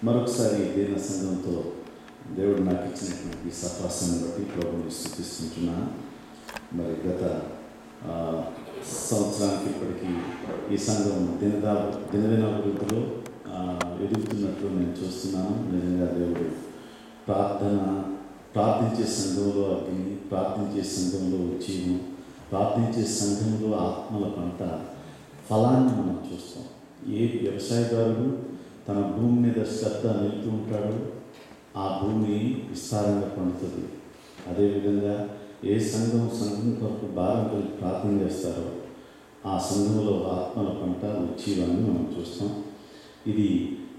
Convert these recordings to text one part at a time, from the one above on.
మరొకసారి దేన సంఘంతో దేవుడు నాకు ఇచ్చినటువంటి సత్వాసాన్ని బట్టి ప్రభువుని స్తుతిస్తుంటున్నాను. మరి గత సంవత్సరానికి ఇప్పటికీ ఈ సంఘం దినదినాభివృద్ధిలో ఎదుగుతున్నట్లు నేను చూస్తున్నాను. నిజంగా దేవుడు ప్రార్థించే సంఘంలో అగ్ని, ప్రార్థించే సంఘంలో జీవం, ప్రార్థించే సంఘంలో ఆత్మల పంట ఫలాన్ని మనం చూస్తాం. ఏ వ్యవసాయదారుడు తన భూమి మీద శ్రద్ధ నిలుపుతూ ఉంటాడు, ఆ భూమి విస్తారంగా పండుతుంది. అదేవిధంగా ఏ సంఘం కొరకు భారం కలిగి ప్రార్థన చేస్తారో ఆ సంఘంలో ఆత్మల పంట ఉజ్జీవాన్ని మనం చూస్తాం. ఇది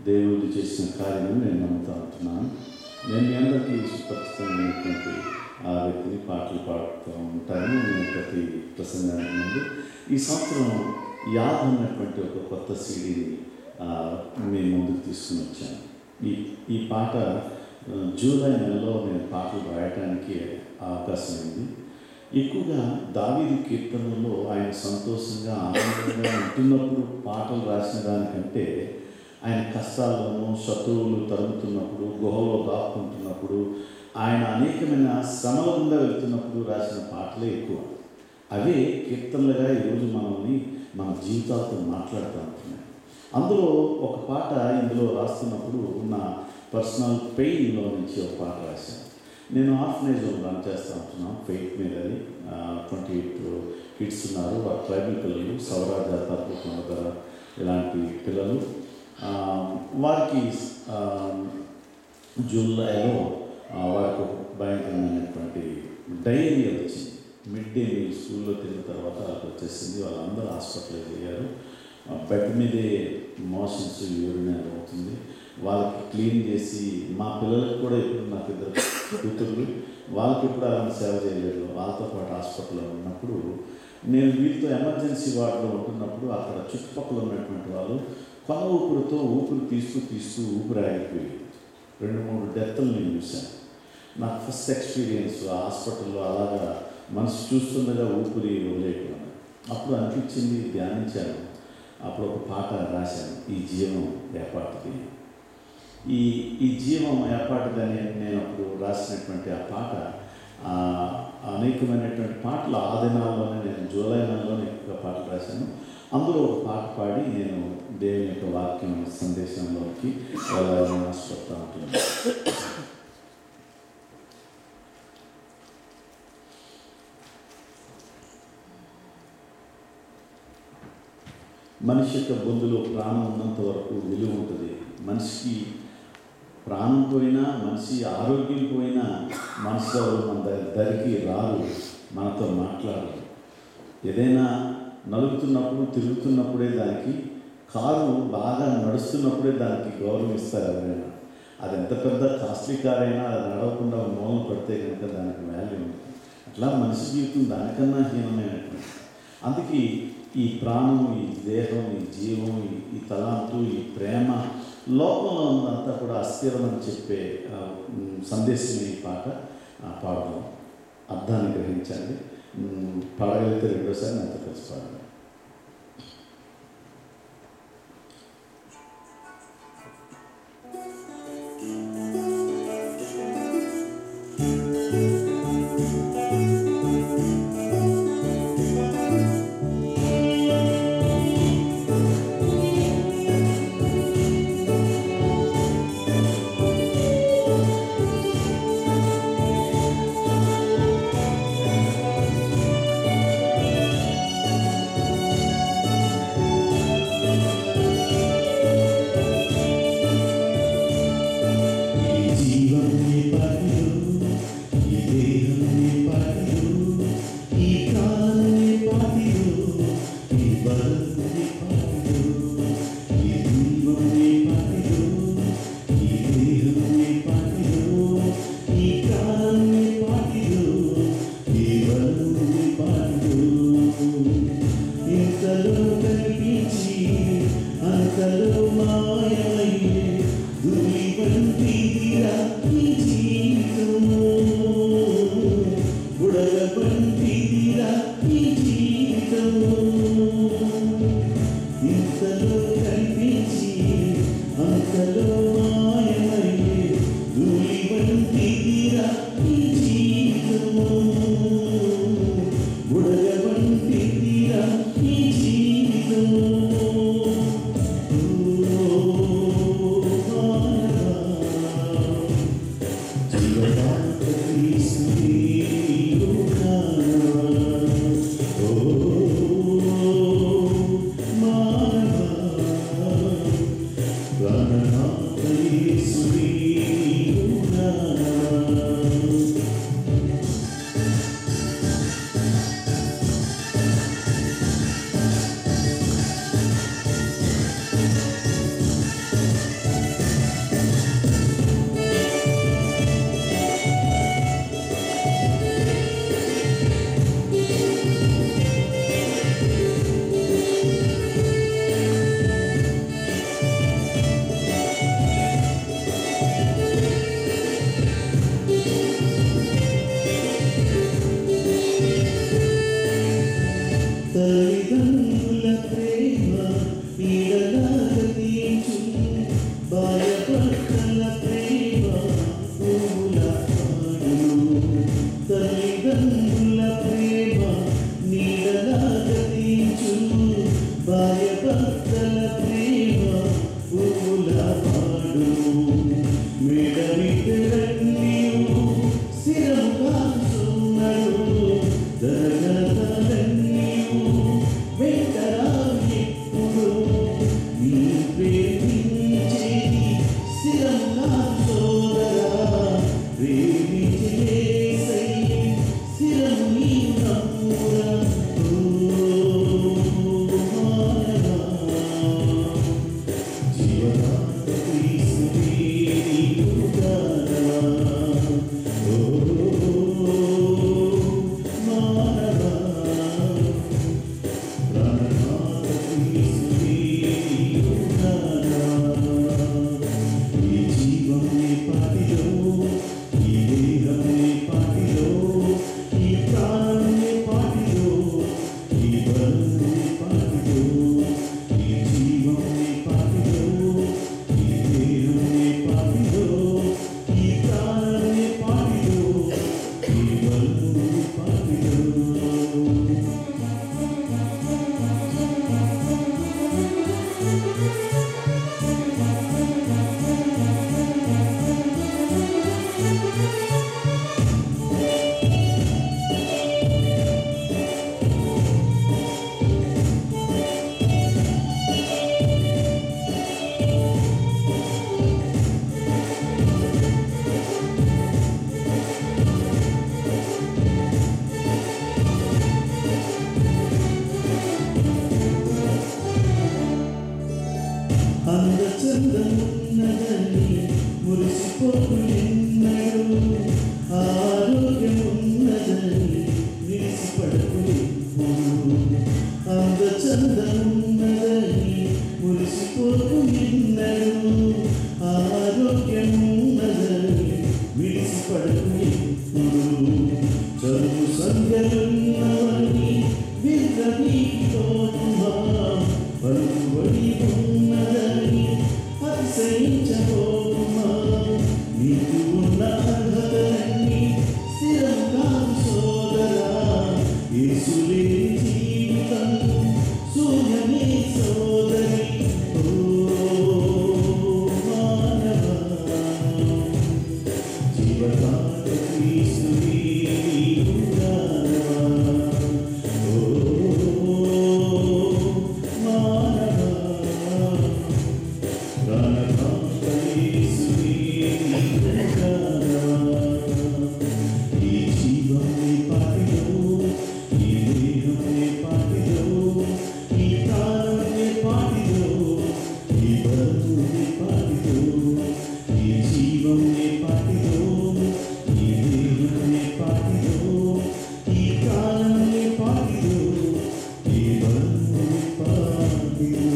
దేవుడు చేసిన కార్యమని నేను నమ్ముతూ ఉంటున్నాను. నేను మీ అందరికీ సుపరిచితమైనటువంటి ఆ వ్యక్తిని పాటలు పాడుతూ ఉంటాను నేను ప్రతి ప్రసంగానికి ముందు. ఈ సంవత్సరం యాద్ అన్నటువంటి ఒక కొత్త సీడీని మేము ముందుకు తీసుకుని వచ్చాను. ఈ పాట జూలై నెలలో నేను పాటలు రాయటానికి అవకాశం అయింది. ఎక్కువగా దావీదు కీర్తనలో ఆయన సంతోషంగా ఆనందంగా ఉంటున్నప్పుడు పాటలు రాసిన దానికంటే ఆయన కష్టాలను, శత్రువులు తరుగుతున్నప్పుడు, గుహలో దాక్కుంటున్నప్పుడు, ఆయన అనేకమైన శ్రమల గుండా వెళ్తున్నప్పుడు రాసిన పాటలే ఎక్కువ. అవే కీర్తనలుగా ఈరోజు మనల్ని మన జీవితాలతో మాట్లాడుతూ ఉంటున్నాయి. అందులో ఒక పాట ఇందులో రాస్తున్నప్పుడు నా పర్సనల్ పెయిన్లో నుంచి ఒక పాట రాశాను. నేను ఆర్ఫనేజ్లో రన్ చేస్తూ ఉంటున్నాను. ఫెయిత్ మీద 28 కిడ్స్ ఉన్నారు. వారు ట్రైబల్ పిల్లలు, సౌరాజ తరపున ఇలాంటి పిల్లలు. వారికి జూలైలో వారికి ఒక భయంకరమైనటువంటి డయేరియా వచ్చింది. మిడ్ డే మీల్ స్కూల్లో తిన్న తర్వాత వాళ్ళకి వచ్చేసింది. వాళ్ళందరూ హాస్పిటలైజ్ అయ్యారు. బెడ్ మీదే మోషన్స్, యూరినరీ అవుతుంది. వాళ్ళకి క్లీన్ చేసి, మా పిల్లలకు కూడా ఇప్పుడు నాకు 2 కూతుర్లు, వాళ్ళకి ఇప్పుడు అలాంటి సేవ చేయలేదు. వాళ్ళతో పాటు హాస్పిటల్లో ఉన్నప్పుడు నేను వీటితో ఎమర్జెన్సీ వార్డులో ఉంటున్నప్పుడు అక్కడ చుట్టుపక్కల ఉన్నటువంటి వాళ్ళు కొన ఊపిరితో ఊపిరి తీస్తూ ఊపిరి ఆగిపోయి 2-3 డెత్లు నేను చూశాను. నాకు ఫస్ట్ ఎక్స్పీరియన్స్ హాస్పిటల్లో అలాగా మనసు చూస్తుండగా ఊపిరి వదిలేయకుండా. అప్పుడు అనిపించింది, ధ్యానించాను. అప్పుడు ఒక పాట రాశాను, ఈ జీవం ఏపాటిది. ఈ జీవం ఏపాటిదని నేను అప్పుడు రాసినటువంటి ఆ పాట అనేకమైనటువంటి పాటలు ఆ దినాల్లోనే నేను జూలై నెలలోనే ఎక్కువ పాటలు రాశాను. అందులో ఒక పాట పాడి నేను దేవుని యొక్క వాక్యం సందేశంలోకి వెళ్ళాలని ఆశపడుతూ ఉంటున్నాను. మనిషి యొక్క బొందులో ప్రాణం ఉన్నంత వరకు విలువ ఉంటుంది. మనిషికి ప్రాణం పోయినా, మనిషి ఆరోగ్యం పోయినా, మనసులో మన దగ్గరికి రారు, మనతో మాట్లాడరు. ఏదైనా నలుగుతున్నప్పుడు, తిరుగుతున్నప్పుడే దానికి, కారు బాగా నడుస్తున్నప్పుడే దానికి గౌరవం ఇస్తారు ఎవరైనా. అది ఎంత పెద్ద కాస్ట్లీ కార్ అయినా అది నడవకుండా మూలం పడితే కనుక దానికి వాల్యూ ఉంటుంది. అట్లా మనిషి జీవితం దానికన్నా హీనమైనటువంటి. అందుకే ఈ ప్రాణం, ఈ దేహం, ఈ జీవం, ఈ తలాంతు, ఈ ప్రేమ, లోకంలో ఉన్నదంతా కూడా అస్థిరం అని చెప్పే సందేశం ఈ పాట పాడడం. అర్థాన్ని గ్రహించండి. పాడగలిగితే రెండోసారి నాతో కలిసి పాడండి. మాయమయ్యే ధూళి వంటిదిరా ఈ జీవితము, బుడగ వంటిదిరా ఈ జీవితము. తల్లిదండ్రుల ప్రేమ నీడలాగా తీర్చు, భార్యాభర్తల ప్రేమ పువ్వుల పాడును. తల్లిదండ్రుల ప్రేమ నీడలాగా తీర్చు, భార్యాభర్తల ప్రేమ పువ్వుల పాడును. మెడమిటలన్నీయు శిరము కాచున్నాడు, దరగతలన్నీయు వెంటరావు ఎప్పుడు. నీ ప్రేమించేది శిరము కాచోదరా, ప్రేమించే శిరము నీ నమ్మురా. జీవనాథ క్రీస్తువే నీకు గానమా, మానవా. ప్రాణనాథ క్రీస్తువే నీకు గానమా. ఈ జీవం నీ పాటిలో, ఈ దేహం నీ పాటిలో, ఈ ప్రాణం నీ పాటిలో, ఈ బలం నీ పాటిలో. ఈ జీవం నీ పాటిలో, ఈ దేహం నీ పాటిలో, ఈ ప్రాణం నీ పాటిలో, ఈ బలం నీ పాటిలో. అందచందమున్నదని మురిసిపోకు ఎన్నడు, ఆరోగ్యమున్నదని విడిసిపడకు ఎప్పుడు. అందచందమున్నదని మురిసిపోకు ఎన్నడు, ఆరోగ్యమున్నదని విడిసిపడకు ఎప్పుడు. చదువు సంధ్యలున్నవని విర్రవీగిపోతుమా, పలుకుబడి ఉన్నదని అతిశయించబోతుమా. నీకు ఉన్న అర్హతలన్నీ స్థిరం కాదు సోదరా, యేసు లేని జీవితం శూన్యమే సోదరి. ఓ మానవా, జీవనాథ క్రీస్తువే నీకు గానమా. ఓ మానవా, ప్రాణనాథ యేసువే నీకు గానమా. ఈ జీవం నీ పాటిలో, ఈ దేహం నీ పాటిలో, ఈ ప్రాణం నీ పాటిలో, ఈ బలం నీ పాటిలో. ఈ జీవం నీ పాటిలో, ఈ దేహం నీ పాటిలో, ఈ ప్రాణం నీ పాటిలో, ఈ బలం నీ పాటిలో.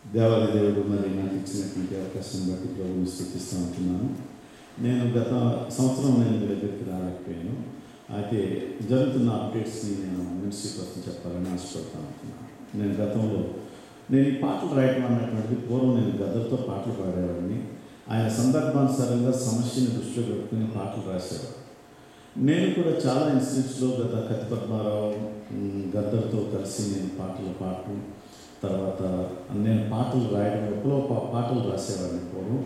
దేవాది దేవుడు మరి నాకు ఇచ్చినటువంటి అవకాశం బట్టి ప్రభువుని స్తుతిస్తూ ఉంటున్నాను. నేను గత సంవత్సరం నేను మీ దగ్గరికి రాలేకపోయాను. అయితే జరుగుతున్న అప్డేట్స్ని నేను మినిస్ట్రీ కోసం చెప్పాలని ఆశపడతాను. నేను ఈ పాటలు రాయటం అన్నటువంటిది పూర్వం నేను గద్దలతో పాటలు పాడేవాడిని. ఆయన సందర్భానుసారంగా సమస్యని దృష్టిలో పెట్టుకుని పాటలు రాసేవాడు. నేను కూడా చాలా ఇన్స్టిట్యూట్స్లో గత కత్తి పద్మారావు గద్దలతో కలిసి నేను పాటలు పాడటం, తర్వాత నేను పాటలు రాయడం, ఎప్పుడో పాటలు రాసేవాడిని పూర్వం.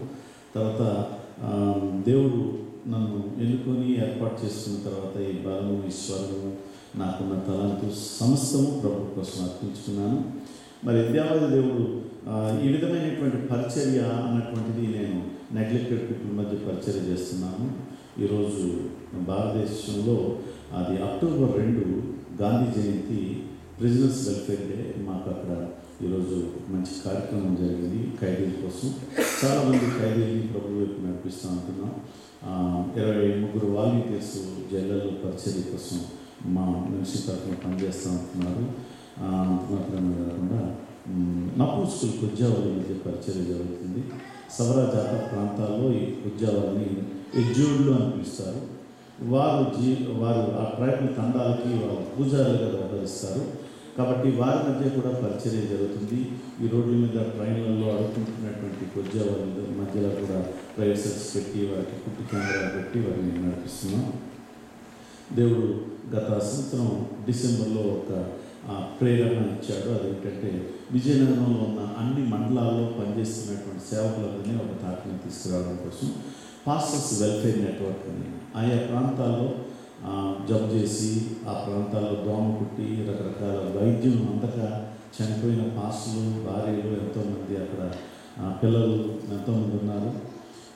తర్వాత దేవుడు నన్ను ఎన్నుకొని ఏర్పాటు చేసుకున్న తర్వాత ఈ బలము, ఈ స్వరము, నాకున్న తలంతు సమస్తము ప్రభు కోసం అర్పించుకున్నాను. మరి దేవాది దేవుడు ఈ విధమైనటువంటి పరిచర్య అన్నటువంటిది నేను నెగ్లెక్టెడ్ పీపుల్ మధ్య పరిచర్య చేస్తున్నాను. ఈరోజు భారతదేశంలో అది అక్టోబర్ 2 గాంధీ జయంతి, ప్రిజనర్స్ వెల్ఫేర్ డే. మాకు అక్కడ ఈరోజు మంచి కార్యక్రమం జరిగింది ఖైదీల కోసం. చాలామంది ఖైదీలని ప్రభు వైపు నడిపిస్తూ ఉంటున్నాం. 23 వాలంటీర్స్ జైళ్ళలో పరిచర్య కోసం మా మినిస్ట్రీ తరఫున పనిచేస్తూ ఉంటున్నారు. మాత్రమే కాకుండా నపుంసకులు కుజ్జావాళ్ళ మధ్య పరిచర్య జరుగుతుంది. సవరా జాతర ప్రాంతాల్లో ఈ కుజ్జావాళ్ళని ఎజ్జోళ్ళు అని పిలుస్తారు. వారు ఆ ట్రైబల్ తండాలకి వాళ్ళు పూజారులుగా వ్యవహరిస్తారు. కాబట్టి వారి మధ్య కూడా పరిచర్య జరుగుతుంది. ఈ రోడ్ల మీద ట్రైన్లలో అడుగుతుంటున్నటువంటి కుజ్జావాళ్ళ మధ్యలో కూడా ప్రైవేసెస్ పెట్టి వారికి కుట్టు కేంద్రాలు పెట్టి వారిని నడిపిస్తున్నాం. దేవుడు గత సంవత్సరం డిసెంబర్లో ఒక ప్రేరణ ఇచ్చాడు. అదేంటంటే విజయనగరంలో ఉన్న అన్ని మండలాల్లో పనిచేస్తున్నటువంటి సేవకులందరినీ ఒక తాటిని తీసుకురావడం కోసం పాస్టర్స్ వెల్ఫేర్ నెట్వర్క్ అని ఆయా ప్రాంతాల్లో జబ్ చేసి, ఆ ప్రాంతాల్లో దోమ కుట్టి రకరకాల వైద్యం అందక చనిపోయిన పాస్టర్లు, భార్యలు ఎంతోమంది, అక్కడ పిల్లలు ఎంతోమంది ఉన్నారు.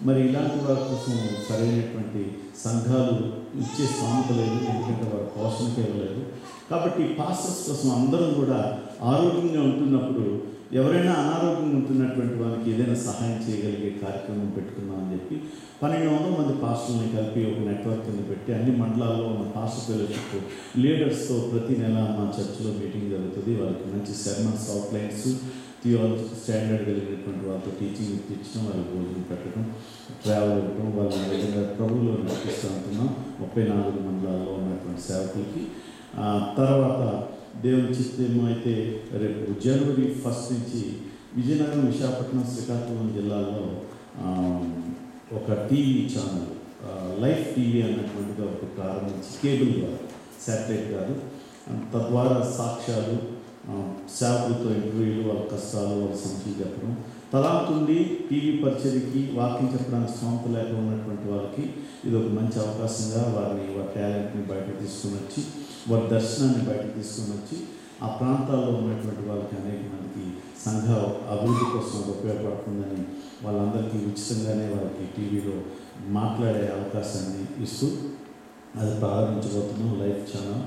మరి ఇలాంటి వారి కోసం సరైనటువంటి సంఘాలు ఇచ్చే స్థామత లేదు, ఎందుకంటే వారు పోషణకే ఇవ్వలేదు. కాబట్టి పాస్టర్స్ కోసం అందరం కూడా ఆరోగ్యంగా ఉంటున్నప్పుడు ఎవరైనా అనారోగ్యంగా ఉంటున్నటువంటి వారికి ఏదైనా సహాయం చేయగలిగే కార్యక్రమం పెట్టుకున్నామని చెప్పి 1200 మంది పాస్టర్లని కలిపి ఒక నెట్వర్క్ కింద పెట్టి అన్ని మండలాల్లో ఉన్న పాస్టర్ ఫెలోషిప్ లీడర్స్తో ప్రతి నెల మా చర్చిలో మీటింగ్ జరుగుతుంది. వాళ్ళకి మంచి సెర్మన్స్, అవుట్లైన్స్, థియాలజీ స్టాండర్డ్ కలిగినటువంటి వాళ్ళతో టీచింగ్ ఇప్పించడం, వాళ్ళకి భోజనం పెట్టడం, ట్రావెల్ ఇవ్వడం, వాళ్ళని విధంగా ప్రభువులో నడిపిస్తూ ఉంటున్నాం 34 మండలాల్లో ఉన్నటువంటి సేవకులకి. తర్వాత దేవుని చిత్తమో అయితే రేపు జనవరి 1 నుంచి విజయనగరం, విశాఖపట్నం, శ్రీకాకుళం జిల్లాల్లో ఒక టీవీ ఛానల్ లైఫ్ టీవీ అన్నటువంటిది ఒకటి ప్రారంభించి, కేబుల్ ద్వారా, శాటిలైట్ కాదు, తద్వారా సాక్ష్యాలు, సేవకులతో ఇంటర్వ్యూలు, వాళ్ళ కష్టాలు, వాళ్ళ సమస్యలు చెప్పడం, తలాంతుండి టీవీ పరిచర్యకి వాకింగ్ చెప్పడానికి స్థోమత లేక ఉన్నటువంటి వాళ్ళకి ఇది ఒక మంచి అవకాశంగా వారి టాలెంట్ని బయటకు తీసుకుని వచ్చి, వారి దర్శనాన్ని బయటకు తీసుకుని వచ్చి ఆ ప్రాంతాల్లో ఉన్నటువంటి వాళ్ళకి అనేక మందికి సంఘ అభివృద్ధి కోసం అది ఉపయోగపడుతుందని వాళ్ళందరికీ ఉచితంగానే వారికి టీవీలో మాట్లాడే అవకాశాన్ని ఇస్తూ అది ప్రారంభించబోతున్నాం. లైఫ్ ఛానల్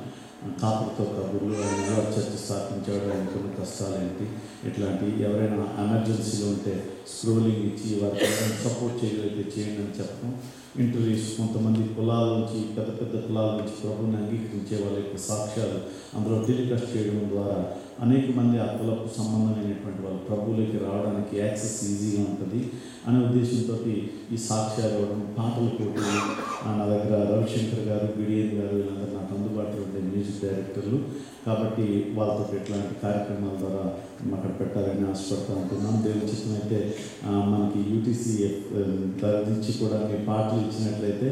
కాపులతో కబుర్లు, ఆయన ఎలా చర్చ స్థాపించాడు, ఆయనకున్న కష్టాలు ఏంటి, ఇట్లాంటి ఎవరైనా ఎమర్జెన్సీలో ఉంటే స్క్రోలింగ్ ఇచ్చి వారికి ఎవరైనా సపోర్ట్ చేయగలిగితే చేయండి అని చెప్పడం. ఇంటర్వ్యూస్, కొంతమంది కులాల నుంచి, పెద్ద పెద్ద కులాల నుంచి ప్రభుని అంగీకరించే వాళ్ళ యొక్క సాక్ష్యాలు అందులో టెలికాస్ట్ చేయడం ద్వారా అనేక మంది ఆ కులకు సంబంధమైనటువంటి వాళ్ళు ప్రభువులకి రావడానికి యాక్సెస్ ఈజీగా ఉంటుంది అనే ఉద్దేశంతో ఈ సాక్ష్యాలు ఇవ్వడం, పాటల పోటీలు. నా దగ్గర రవిశంకర్ గారు, బిడియన్ గారు, వీళ్ళందరూ నాకు అందుబాటులో ఉండే మ్యూజిక్ డైరెక్టర్లు. కాబట్టి వాళ్ళతో ఇట్లాంటి కార్యక్రమాల ద్వారా అక్కడ పెట్టాలని ఆశపడుతూ ఉంటున్నాం. దేవుని చిత్తం అయితే మనకి యూటీసీ తరలించి కూడా మీ పాటలు ఇచ్చినట్లయితే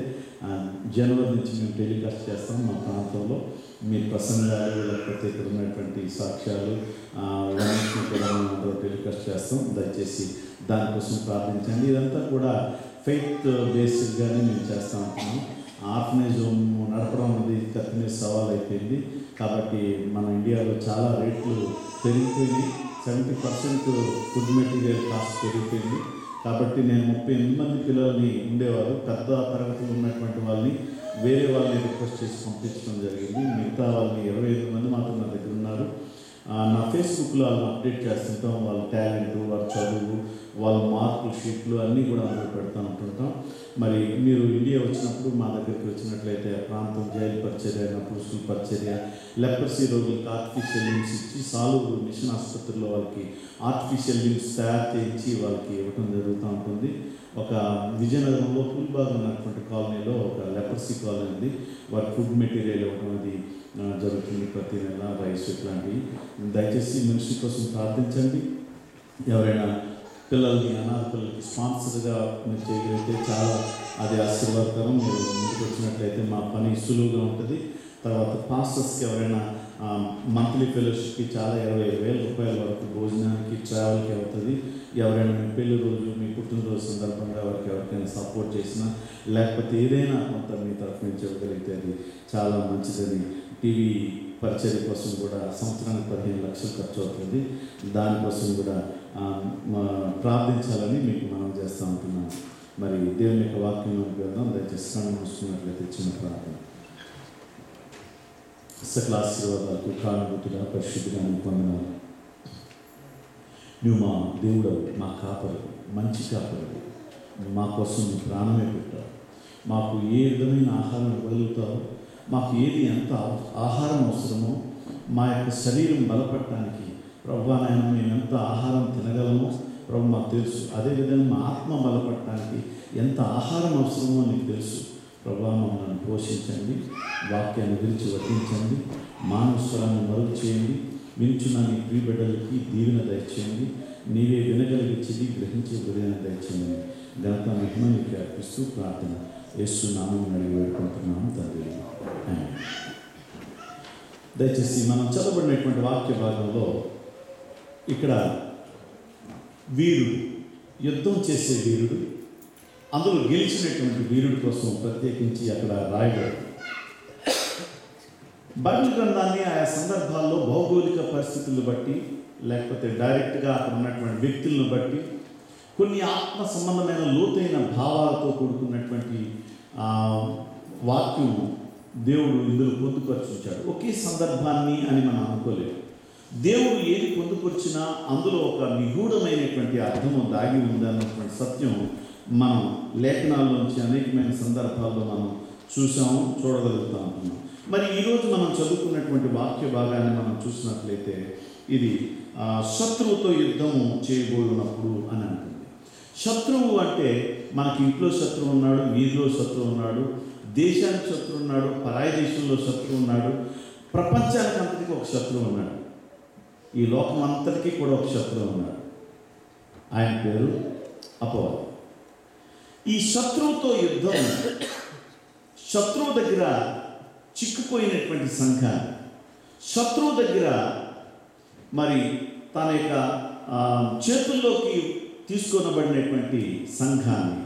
జనవరి నుంచి మేము టెలికాస్ట్ చేస్తాం. మా ప్రాంతంలో మీ ప్రసంగాలు, లేకపోతే ఇక్కడ ఉన్నటువంటి సాక్ష్యాలు ఇవన్నీ కూడా మేము అందరూ టెలికాస్ట్ చేస్తాం. దయచేసి దానికోసం ప్రార్థించండి. ఇదంతా కూడా ఫెయిత్ బేస్డ్గానే మేము చేస్తూ ఉంటున్నాం. ఆర్ఫనేజ్ హోమ్ నడపడం అనేది కఠిన సవాల్ అయిపోయింది. కాబట్టి మన ఇండియాలో చాలా రేట్లు పెరిగిపోయింది. 70% ఫుడ్ మెటీరియల్ కాస్ట్ పెరిగిపోయింది. కాబట్టి నేను 38 మంది పిల్లల్ని ఉండేవారు, పెద్ద తరగతిలో ఉన్నటువంటి వాళ్ళని వేరే వాళ్ళని రిక్వెస్ట్ చేసి పంపించడం జరిగింది. మిగతా వాళ్ళని 25 మంది మాత్రం నా దగ్గర ఉన్నారు. నా ఫేస్బుక్లో వాళ్ళని అప్డేట్ చేస్తుంటాం. వాళ్ళ టాలెంట్, వాళ్ళ చదువు, వాళ్ళ మార్కుల షీట్లు అన్నీ కూడా అందులో పెడతా ఉంటుంటాం. మరి మీరు ఇండియా వచ్చినప్పుడు మా దగ్గరికి వచ్చినట్లయితే ప్రాంతం జైలు పరిచర్య, నపుంసకుల పరిచర్య, లెపర్సీ రోగులకు ఆర్టిఫిషియల్ లిమ్స్ ఇచ్చి, సాలూరు మిషన్ ఆసుపత్రిలో వాళ్ళకి ఆర్టిఫిషియల్ లిమ్స్ తయారు చేయించి వాళ్ళకి ఇవ్వటం జరుగుతూ ఉంటుంది. ఒక విజయనగరంలో పుల్బాగ్ ఉన్నటువంటి కాలనీలో ఒక లెపర్సీ కాలనీ ఉంది. వారి ఫుడ్ మెటీరియల్ ఇవ్వడం అది జరుగుతుంది ప్రతి నెల, రైస్ ఇట్లాంటివి. దయచేసి మినిస్ట్రీ కోసం ప్రార్థించండి. ఎవరైనా పిల్లలకి, అనాథ పిల్లలకి స్పాన్సర్గా మీరు చేయగలిగితే చాలా అది ఆశీర్వాదకరం. మీరు ముందుకు వచ్చినట్లయితే మా పని సులువుగా ఉంటుంది. తర్వాత పాస్టర్స్కి ఎవరైనా మంత్లీ ఫెలోషిప్కి చాలా 25,000 రూపాయల వరకు భోజనానికి, ట్రావెల్కి అవుతుంది. ఎవరైనా మీ పెళ్లి రోజు, మీ పుట్టినరోజు సందర్భంగా వారికి ఎవరికైనా సపోర్ట్ చేసినా, లేకపోతే ఏదైనా కొంత మీ తరఫు నుంచి ఇవ్వగలిగితే అది చాలా మంచిదని. టీవీ పరిచర్య కోసం కూడా సంవత్సరానికి 15 లక్షలు ఖర్చు అవుతుంది. దానికోసం కూడా ప్రార్థించాలని మీకు మనం చేస్తూ ఉంటున్నాం. మరి దేవుని యొక్క వాక్యంలోకి వెళ్దాం. దయచేసి కన్ను మూసుకున్నట్లయితే చిన్న ప్రార్థన. సకల ఆశీర్వాదాలకు కారణభూతుగా, పరిశుద్ధిగా పొందినారు. నువ్వు మా దేవుడు, మా కాపరు, మంచి కాపరు. మా కోసం నువ్వు ప్రాణమే పెట్టావు. మాకు ఏ విధమైన ఆహారం ఇవ్వగలుగుతావు, మాకు ఏది ఎంత ఆహారం అవసరమో, మా యొక్క శరీరం బలపడటానికి ప్రభువా నాయన మేము ఎంత ఆహారం తినగలమో ప్రభు మాకు తెలుసు. అదేవిధంగా మా ఆత్మ బలపడటానికి ఎంత ఆహారం అవసరమో నీకు తెలుసు. ప్రభువా మమ్మల్ని పోషించండి, వాక్యాన్ని విరిచి వర్తించండి, మానవస్వరాన్ని మరుగు చేయండి. వించున్న నీ ప్రియబిడ్డలకి దీవెన దయచేయండి. నీవే వినగలిగించేది, గ్రహించే హృదయాన్ని దయచేయండి. ఘనత మహిమ నీకు అర్పిస్తూ ప్రార్థన యేసు నామమున అడిగి వేడుకుంటున్నాము తండ్రి. దయచేసి మనం చదవబడినటువంటి వాక్య భాగంలో ఇక్కడ వీరుడు, యుద్ధం చేసే వీరుడు, అందులో గెలిచినటువంటి వీరుడి కోసం ప్రత్యేకించి అక్కడ రాయబడి బైబిల్ గ్రంథాన్ని ఆయా సందర్భాల్లో భౌగోళిక పరిస్థితులను బట్టి, లేకపోతే డైరెక్ట్గా అక్కడ ఉన్నటువంటి వ్యక్తులను బట్టి, కొన్ని ఆత్మ సంబంధమైన లోతైన భావాలతో కూడుకున్నటువంటి వాక్యం దేవుడు ఇందులో పొందుపరుచుంచాడు. ఒకే సందర్భాన్ని అని మనం అనుకోలేదు. దేవుడు ఏది పొందుపరిచినా అందులో ఒక నిగూఢమైనటువంటి అర్థము దాగి ఉందన్నటువంటి సత్యం మనం లేఖనాల్లోంచి అనేకమైన సందర్భాల్లో మనం చూసాము, చూడగలుగుతూ ఉంటున్నాం. మరి ఈరోజు మనం చదువుకున్నటువంటి వాక్య భాగాన్ని మనం చూసినట్లయితే ఇది శత్రువుతో యుద్ధము చేయబోయినప్పుడు అని అంటుంది. శత్రువు అంటే మనకి ఇంట్లో శత్రువు ఉన్నాడు, వీధిలో శత్రువు ఉన్నాడు, దేశానికి శత్రువు ఉన్నాడు, పరాయి దేశంలో శత్రువు ఉన్నాడు, ప్రపంచానికి అంతటికి ఒక శత్రువు ఉన్నాడు, ఈ లోకం అంతటికీ కూడా ఒక శత్రువు ఉన్నాడు. ఆయన పేరు అపవాది. ఈ శత్రువుతో యుద్ధం, శత్రువు దగ్గర చిక్కుపోయినటువంటి సంఘాన్ని, శత్రువు దగ్గర మరి తన యొక్క చేతుల్లోకి తీసుకొనబడినటువంటి సంఘాన్ని,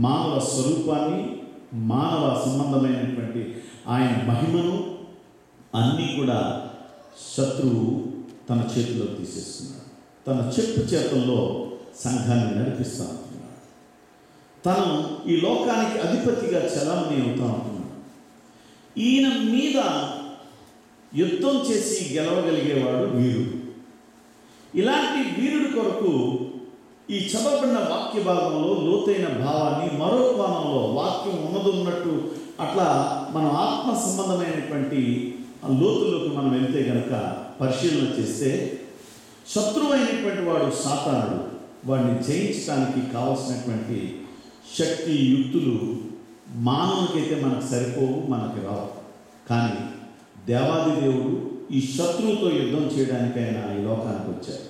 మానవ స్వరూపాన్ని, మానవ సంబంధమైనటువంటి ఆయన మహిమను అన్నీ కూడా శత్రువు తన చేతిలో తీసేస్తున్నాడు. తన చెప్పు చేతుల్లో సంఘాన్ని నడిపిస్తూ ఉంటున్నాడు. తను ఈ లోకానికి అధిపతిగా చలామణి అవుతూ ఉంటున్నాడు. ఈయన మీద యుద్ధం చేసి గెలవగలిగేవాడు వీరుడు. ఇలాంటి వీరుడి కొరకు ఈ చదవబడిన వాక్య భాగంలో లోతైన భావాన్ని, మరో కోణంలో వాక్యం ఉన్నట్టు అట్లా మనం ఆత్మ సంబంధమైనటువంటి లోతుల్లోకి మనం వెళ్తే కనుక పరిశీలన చేస్తే, శత్రువు అయినటువంటి వాడు సాతానుడు. వాడిని జయించడానికి కావలసినటువంటి శక్తి, యుక్తులు మానవునికైతే మనకు సరిపోవు, మనకు రావు. కానీ దేవాది దేవుడు ఈ శత్రువుతో యుద్ధం చేయడానికైనా ఈ లోకానికి వచ్చారు.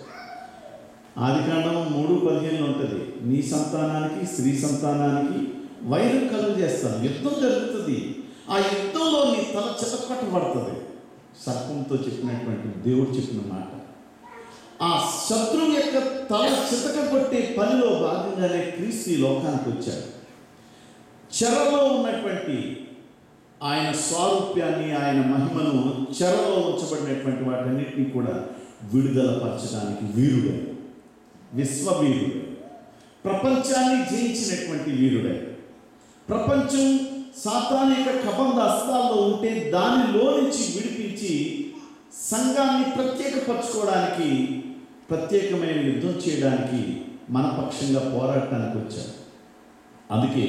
ఆదికాండం 3:15 ఉంటుంది, నీ సంతానానికి స్త్రీ సంతానానికి వైరం కలుగు చేస్తాను, యుద్ధం జరుగుతుంది, ఆ యుద్ధంలో నీ తల చితకొట్టబడుతుంది. సర్పంతో చెప్పినటువంటి దేవుడు చెప్పిన మాట. ఆ శత్రువు యొక్క తల చితకగొట్టే పనిలో భాగంగానే క్రీస్తు ఈ లోకానికి వచ్చాడు. చెరలో ఉన్నటువంటి ఆయన స్వారూప్యాన్ని, ఆయన మహిమను చెరలో ఉంచబడినటువంటి వాటన్నిటినీ కూడా విడుదల పరచడానికి వీరుడే, విశ్వవీరుడే, ప్రపంచాన్ని జయించినటువంటి వీరుడే. ప్రపంచం సాతాను యొక్క కబంధ హస్తాల్లో ఉంటే దానిలో నుంచి విడిపించి సంఘాన్ని ప్రత్యేకపరచుకోవడానికి, ప్రత్యేకమైన యుద్ధం చేయడానికి మన పక్షంగా పోరాటానికి వచ్చారు. అందుకే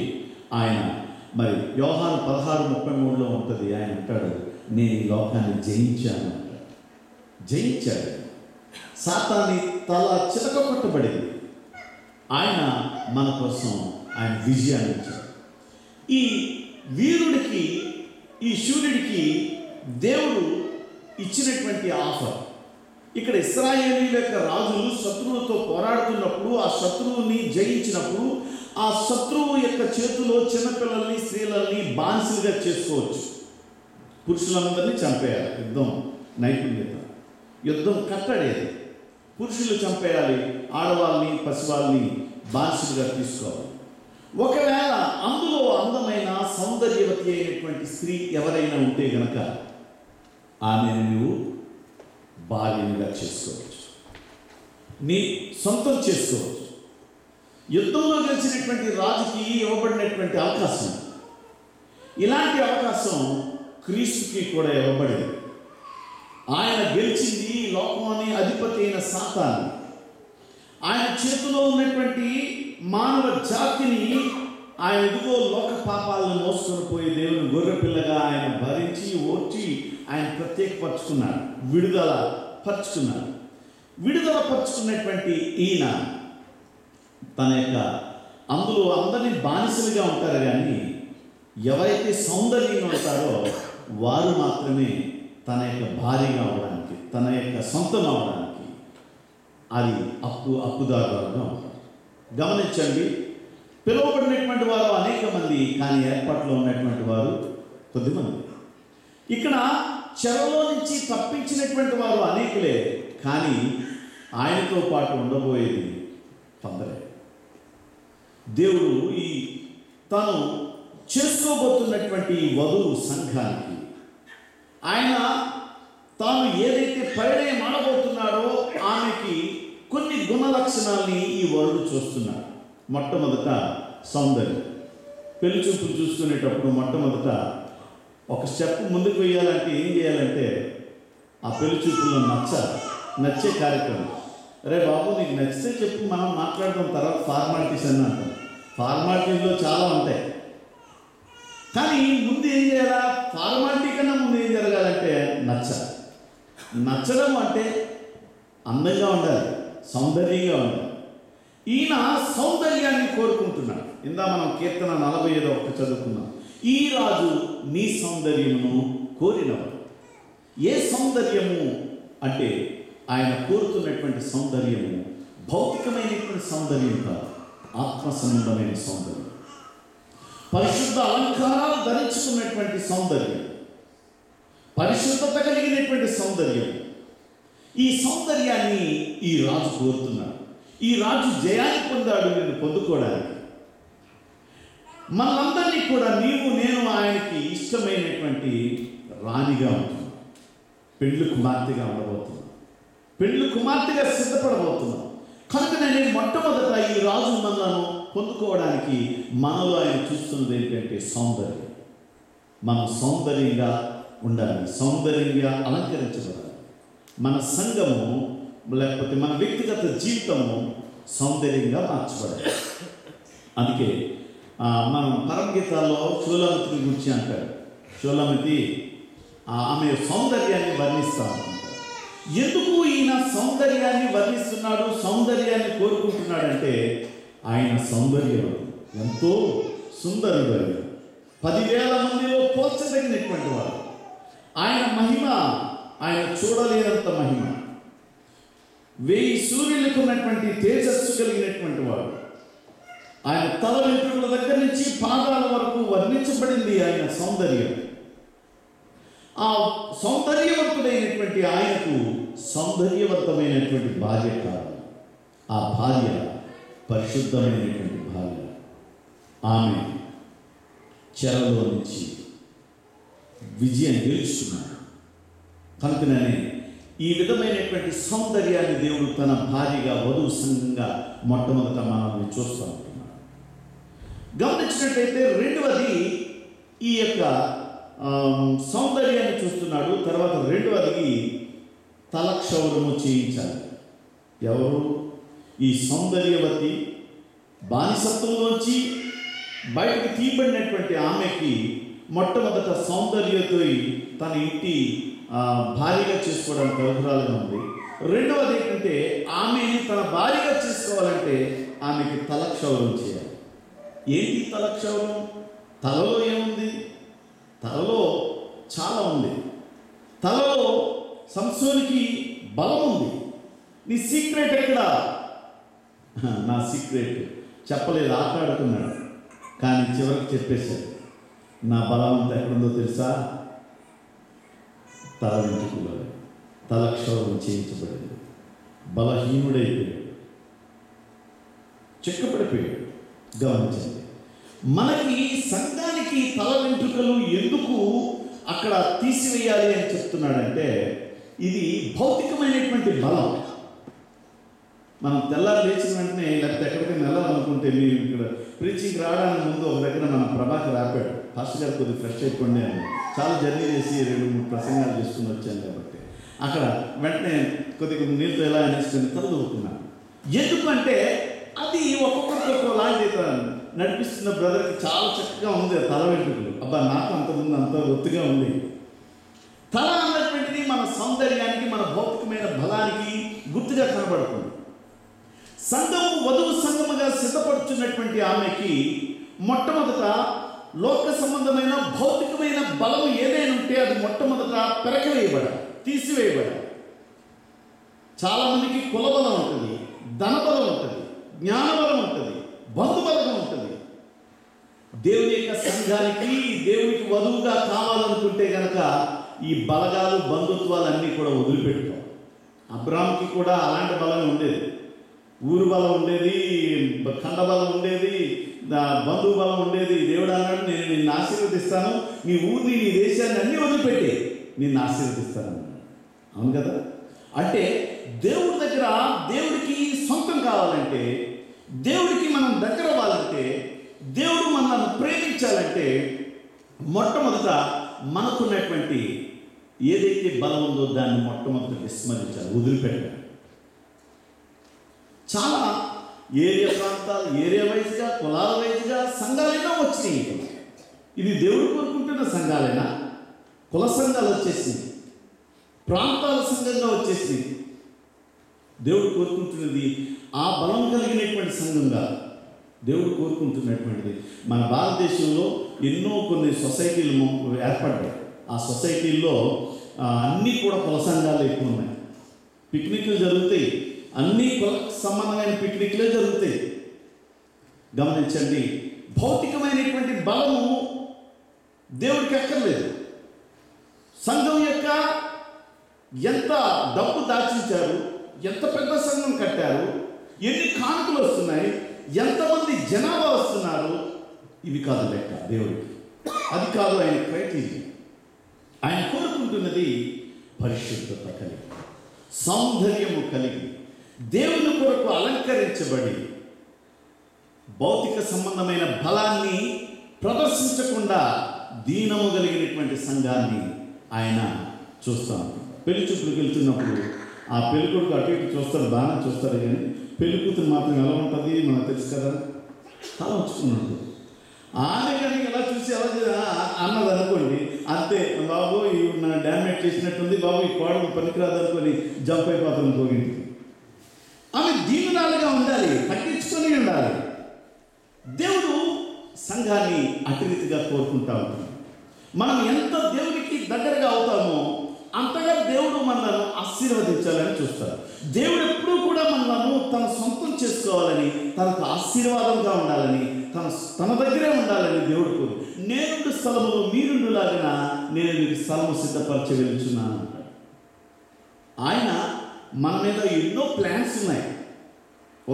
ఆయన మరి యోహాను 16:33 ఉంటుంది, ఆయన అంటాడు, నేను ఈ లోకాన్ని జయించాను అంటాడు. జయించాడు. సాతాన్ని తల చితకకొట్టబడింది. ఆయన మన కోసం ఆయన విజయాన్ని ఇచ్చాడు. ఈ వీరుడికి, ఈ శూరుడికి దేవుడు ఇచ్చినటువంటి ఆఫర్, ఇక్కడ ఇశ్రాయేలీయుల యొక్క రాజులు శత్రువులతో పోరాడుతున్నప్పుడు, ఆ శత్రువుని జయించినప్పుడు, ఆ శత్రువు యొక్క చేతిలో చిన్నపిల్లల్ని, స్త్రీలని బానిసలుగా చేసుకోవచ్చు. పురుషులందరినీ చంపేయాలి, యుద్ధం నైపుణ్యత, యుద్ధం కట్టడేది. పురుషులు చంపేయాలి, ఆడవాళ్ళని, పసివాళ్ళని బానిసలుగా తీసుకోవాలి. ఒకవేళ అందులో అందమైన సౌందర్యవతి అయినటువంటి స్త్రీ ఎవరైనా ఉంటే గనక ఆమెను నువ్వు భార్యగా చేసుకోవచ్చు, నీ సొంతం చేసుకోవచ్చు. యుద్ధంలో గెలిచినటువంటి రాజుకి ఇవ్వబడినటువంటి అవకాశం, ఇలాంటి అవకాశం క్రీస్తుకి కూడా ఇవ్వబడింది. ఆయన గెలిచింది లోకంలోని అధిపతి అయిన సాతాను. ఆయన చేతిలో ఉన్నటువంటి మానవ జాతిని ఆయన ఎదుగో లోక పాపాలను మోసుకొని పోయి దేవుని గొర్రెపిల్లగా ఆయన భరించి ఓర్చి ఆయన ప్రత్యేకపరుచుకున్నాడు, విడుదల పరుచుకున్నటువంటి ఈయన తన యొక్క అందులో అందరినీ బానిసలుగా ఉంటారు, కానీ ఎవరైతే సౌందర్యంగా ఉంటారో వారు మాత్రమే తన యొక్క భార్యగా అవడానికి, తన యొక్క సొంతం అవడానికి అది అప్పుదారులుగా ఉంటారు. గమనించండి, పిలువబడినటువంటి వారు అనేక మంది, కానీ ఏర్పాట్లో ఉన్నటువంటి వారు కొద్దిమంది. ఇక్కడ చెరలో నుంచి తప్పించినటువంటి వారు అనేకులే, కానీ ఆయనతో పాటు ఉండబోయేది కొందరే. దేవుడు ఈ తాను చేసుకోబోతున్నటువంటి వధువు సంఘానికి ఆయన తాను ఏదైతే పరిణయం ఆడబోతున్నాడో ఆమెకి కొన్ని గుణ లక్షణాలని ఈ వరుడు చూస్తున్నాడు. మొట్టమొదట సౌందర్యం. పెళ్లి చూపులు చూసుకునేటప్పుడు మొట్టమొదట ఒక స్టెప్ ముందుకు వేయాలంటే ఏం చేయాలంటే ఆ పెళ్లి చూపుల్లో నచ్చే కార్యక్రమం. అరే బాబు నీకు నచ్చితే చెప్పు, మనం మాట్లాడదాం, తర్వాత ఫార్మాలిటీస్ అని అంటాం. ఫార్మాలిటీస్లో చాలా ఉంటాయి, కానీ ముందు ఏం చేయాలా? ఫార్మాలిటీ కన్నా ముందు ఏం జరగాలంటే నచ్చడం అంటే అందంగా ఉండాలి, సౌందర్యంగా ఉండాలి. ఈయన సౌందర్యాన్ని కోరుకుంటున్నాడు. మనం కీర్తన 45 చదువుకున్నాం. ఈ రాజు నీ సౌందర్యమును కోరినవాడు. ఏ సౌందర్యము అంటే ఆయన కోరుతున్నటువంటి సౌందర్యము భౌతికమైనటువంటి సౌందర్యం కాదు, ఆత్మ సంబంధమైన సౌందర్యం, పరిశుద్ధ అలంకారాలు ధరించుకున్నటువంటి సౌందర్యం, పరిశుద్ధత కలిగినటువంటి సౌందర్యం. ఈ సౌందర్యాన్ని ఈ రాజు కోరుతున్నాడు. ఈ రాజు జయాన్ని పొందాడు నిన్ను పొందుకోవడానికి. మనందరినీ కూడా నీవు నేను ఆయనకి ఇష్టమైనటువంటి రాణిగా ఉంటున్నాం, పెండ్లి కుమార్తెగా ఉండబోతున్నాం, పెండ్లి కుమార్తెగా సిద్ధపడబోతున్నాం. కనుక నేను మొట్టమొదట ఈ రాజు మనలను పొందుకోవడానికి మనలో ఆయన చూస్తున్నది ఏంటంటే సౌందర్యం. మనం సౌందర్యంగా ఉండాలి, సౌందర్యంగా అలంకరించబడాలి. మన సంఘము లేకపోతే మన వ్యక్తిగత జీవితము సౌందర్యంగా మార్చబడాలి. అందుకే మనం పరమగీతాల్లో షూలమతి గురించి అంటాడు. షూలమతి ఆమె సౌందర్యాన్ని వర్ణిస్తూ ఉంటాడు. ఎందుకు ఈయన సౌందర్యాన్ని వర్ణిస్తున్నాడు, సౌందర్యాన్ని కోరుకుంటున్నాడంటే ఆయన సౌందర్యం ఎంతో సుందరుడు, 10,000 మందిలో పోల్చదగినటువంటి వాడు. ఆయన మహిమ ఆయన చూడలేనంత మహిమ, 1000 సూర్యులకు ఉన్నటువంటి తేజస్సు కలిగినటువంటి వాడు. ఆయన తల వెంట్రుకల దగ్గర నుంచి పాదాల వరకు వర్ణించబడింది ఆయన సౌందర్యం. ఆ సౌందర్యవంతుడైనటువంటి ఆయనకు సౌందర్యవంతమైనటువంటి భార్య కావాలి. ఆ భార్య పరిశుద్ధమైనటువంటి భార్య. ఆమె చెరలో నుంచి విజయం గెలుచుకున్నాడు. కనుకనే ఈ విధమైనటువంటి సౌందర్యాన్ని దేవుడు తన భార్యగా వధువు సంఘంగా మొట్టమొదట మనల్ని చూస్తూ ఉంటున్నాడు. గమనించినట్లయితే రెండవది ఈ యొక్క సౌందర్యాన్ని చూస్తున్నాడు. తర్వాత రెండవది తలక్షౌరము చేయించాలి. ఎవరు? ఈ సౌందర్యవతి బానిసత్వంలోంచి బయటకు తీయబడినటువంటి ఆమెకి మొట్టమొదట సౌందర్యతో తన ఇంటి భార్యగా చేసుకోవడానికి అవసరాలుగా ఉంది. రెండవది ఏంటంటే ఆమెని తన భార్యగా చేసుకోవాలంటే ఆమెకి తలక్షౌరం చేయాలి. ఏంటి తలక్షౌరం? తలలో ఏముంది? తలలో చాలా ఉంది. తలలో సంసోనికి బలం ఉంది. నీ సీక్రెట్ ఎక్కడా? నా సీక్రెట్ చెప్పలేదు, ఆటాడుకున్నాడు. కానీ చివరికి చెప్పేశాడు, నా బలం అంతా ఎక్కడుందో తెలుసా? తల వెంట్రుకలో. తలక్షౌరం చేయించబడింది. బలహీనుడైపోయాడు, చిక్కపడిపోయాడు. గమనించండి, మనకి సంఘానికి తల వెంట్రుకలు ఎందుకు అక్కడ తీసివేయాలి అని చెప్తున్నాడంటే, ఇది భౌతికమైనటువంటి బలం. మనం తెల్లారు లేచిన వెంటనే లేకపోతే ఎక్కడికైనా వెళ్ళాలనుకుంటే, మీరు ఇక్కడ ప్రీచింగ్కి రావడానికి ముందు ఒక దగ్గర మన ప్రభాకర్ ఆపాడు, ఫాస్ట్ గారు కొద్దిగా ఫ్రెష్ అయిపోండి అని. చాలా జర్నీ చేసి 2-3 ప్రసంగాలు చేసుకుని వచ్చాను కాబట్టి అక్కడ వెంటనే కొద్దిగా నీళ్ళతో ఎలా అనేసుకొని తలదూకున్నాను. ఎందుకంటే అది ఒక్కొక్కరికి ఒక్కొక్కలాంటి నడిపిస్తున్న బ్రదర్కి చాలా చక్కగా ఉంది తల వెంట్రుకలు. అబ్బా, నాకు అంత ఉంది, అంత ఒత్తుగా ఉంది. తల అన్నటువంటిది మన సౌందర్యానికి, మన భౌతికమైన బలానికి గుర్తుగా కనబడుతుంది. సంఘము వధువు సంఘముగా సిద్ధపడుతున్నటువంటి ఆమెకి మొట్టమొదట లోక సంబంధమైన భౌతికమైన బలం ఏదైనా ఉంటే అది మొట్టమొదట పెరకవేయబడాలి, తీసివేయబడాలి. చాలామందికి కులబలం ఉంటుంది, ధనబలం ఉంటుంది, జ్ఞానబలం ఉంటుంది, బంధుబలం ఉంటుంది. దేవుని యొక్క సంఘానికి, దేవునికి వధువుగా కావాలనుకుంటే కనుక ఈ బలగాలు, బంధుత్వాలు అన్నీ కూడా వదిలిపెట్టుకోవాలి. అబ్రాహాంకి కూడా అలాంటి బలం ఉండేది. ఊరు బలం ఉండేది, ఖండ బలం ఉండేది, బంధువు బలం ఉండేది. దేవుడు అన్నాడు, నేను నిన్ను ఆశీర్వదిస్తాను, నీ ఊరిని, నీ దేశాన్ని అన్నీ వదిలిపెట్టి నిన్ను ఆశీర్వదిస్తాను అన్నాడు. అవును కదా? అంటే దేవుడి దగ్గర, దేవుడికి సొంతం కావాలంటే, దేవుడికి మనం దగ్గర అవ్వాలంటే, దేవుడు మనల్ని ప్రేమించాలంటే మొట్టమొదట మనకున్నటువంటి ఏదైతే బలం ఉందో దాన్ని మొట్టమొదట విస్మరించాలి, వదిలిపెట్టాలి. చాలా ఏరియా వైజ్గా, కులాల వైజ్గా సంఘాలైనా వచ్చినాయి. ఇది దేవుడు కోరుకుంటున్న సంఘాలైనా? కుల సంఘాలు వచ్చేసింది, ప్రాంతాల సంఘంగా వచ్చేసింది. దేవుడు కోరుకుంటున్నది ఆ బలం కలిగినటువంటి సంఘంగా దేవుడు కోరుకుంటున్నటువంటిది. మన భారతదేశంలో ఎన్నో కొన్ని సొసైటీలు ఏర్పడ్డాయి. ఆ సొసైటీల్లో అన్నీ కూడా కుల సంఘాలు ఎక్కువ ఉన్నాయి. పిక్నిక్లు జరుగుతాయి, అన్ని కుల సంబంధమైన పిక్నిక్లే జరుగుతాయి. గమనించండి, భౌతికమైనటువంటి బలము దేవుడికి అక్కర్లేదు. సంఘం యొక్క ఎంత డబ్బు దాచించారు, ఎంత పెద్ద సంఘం కట్టారు, ఎన్ని కానుకలు వస్తున్నాయి, ఎంతమంది జనాభా వస్తున్నారు, ఇవి కాదు లెక్క దేవుడికి. అది కాదు ఆయన క్రైటీరియా. ఆయన కోరుకుంటున్నది పరిశుద్ధత కలిగి, సౌందర్యము కలిగి, దేవుని కొరకు అలంకరించబడి, భౌతిక సంబంధమైన బలాన్ని ప్రదర్శించకుండా దీనము కలిగినటువంటి సంఘాన్ని ఆయన చూస్తాం. పెళ్లి చూపులకు వెళ్తున్నప్పుడు ఆ పెళ్ళికొడుకు అటు ఇటు చూస్తారు, బాగానే చూస్తారు, కానీ పెళ్లి కూతురు మాత్రం ఎలా ఉంటుంది మనకు తెలుసు కదా, తల ఉంచుకున్నాడు. ఆమె కానీ ఎలా చూసి ఎలా అన్నది అనుకోండి, అంతే, బాబు ఇవి నా డ్యామేజ్ చేసినట్టుంది, బాబు ఈ కోడలు పనికిరాదు అనుకొని జంప్ అయిపోతాను పోయింది. ఆమె దీనురాలుగా ఉండాలి, తగ్గించుకొని ఉండాలి. దేవుడు సంఘాన్ని అటు రీతిగా కోరుకుంటా ఉంటాం. మనం ఎంత దేవునికి దగ్గరగా అవుతామో అంతగా దేవుడు మనల్ని ఆశీర్వదించాలని చూస్తారు. దేవుడు ఎప్పుడూ కూడా మనల్ని తన సొంతం చేసుకోవాలని, తనకు ఆశీర్వాదంగా ఉండాలని, తన దగ్గరే ఉండాలని దేవుడు కోరు. నేనుండు స్థలములో మీరుండులాగా నేను మీకు స్థలము సిద్ధపరచి వెళ్తున్నాను అంటాడు. ఆయన మన మీద ఎన్నో ప్లాన్స్ ఉన్నాయి.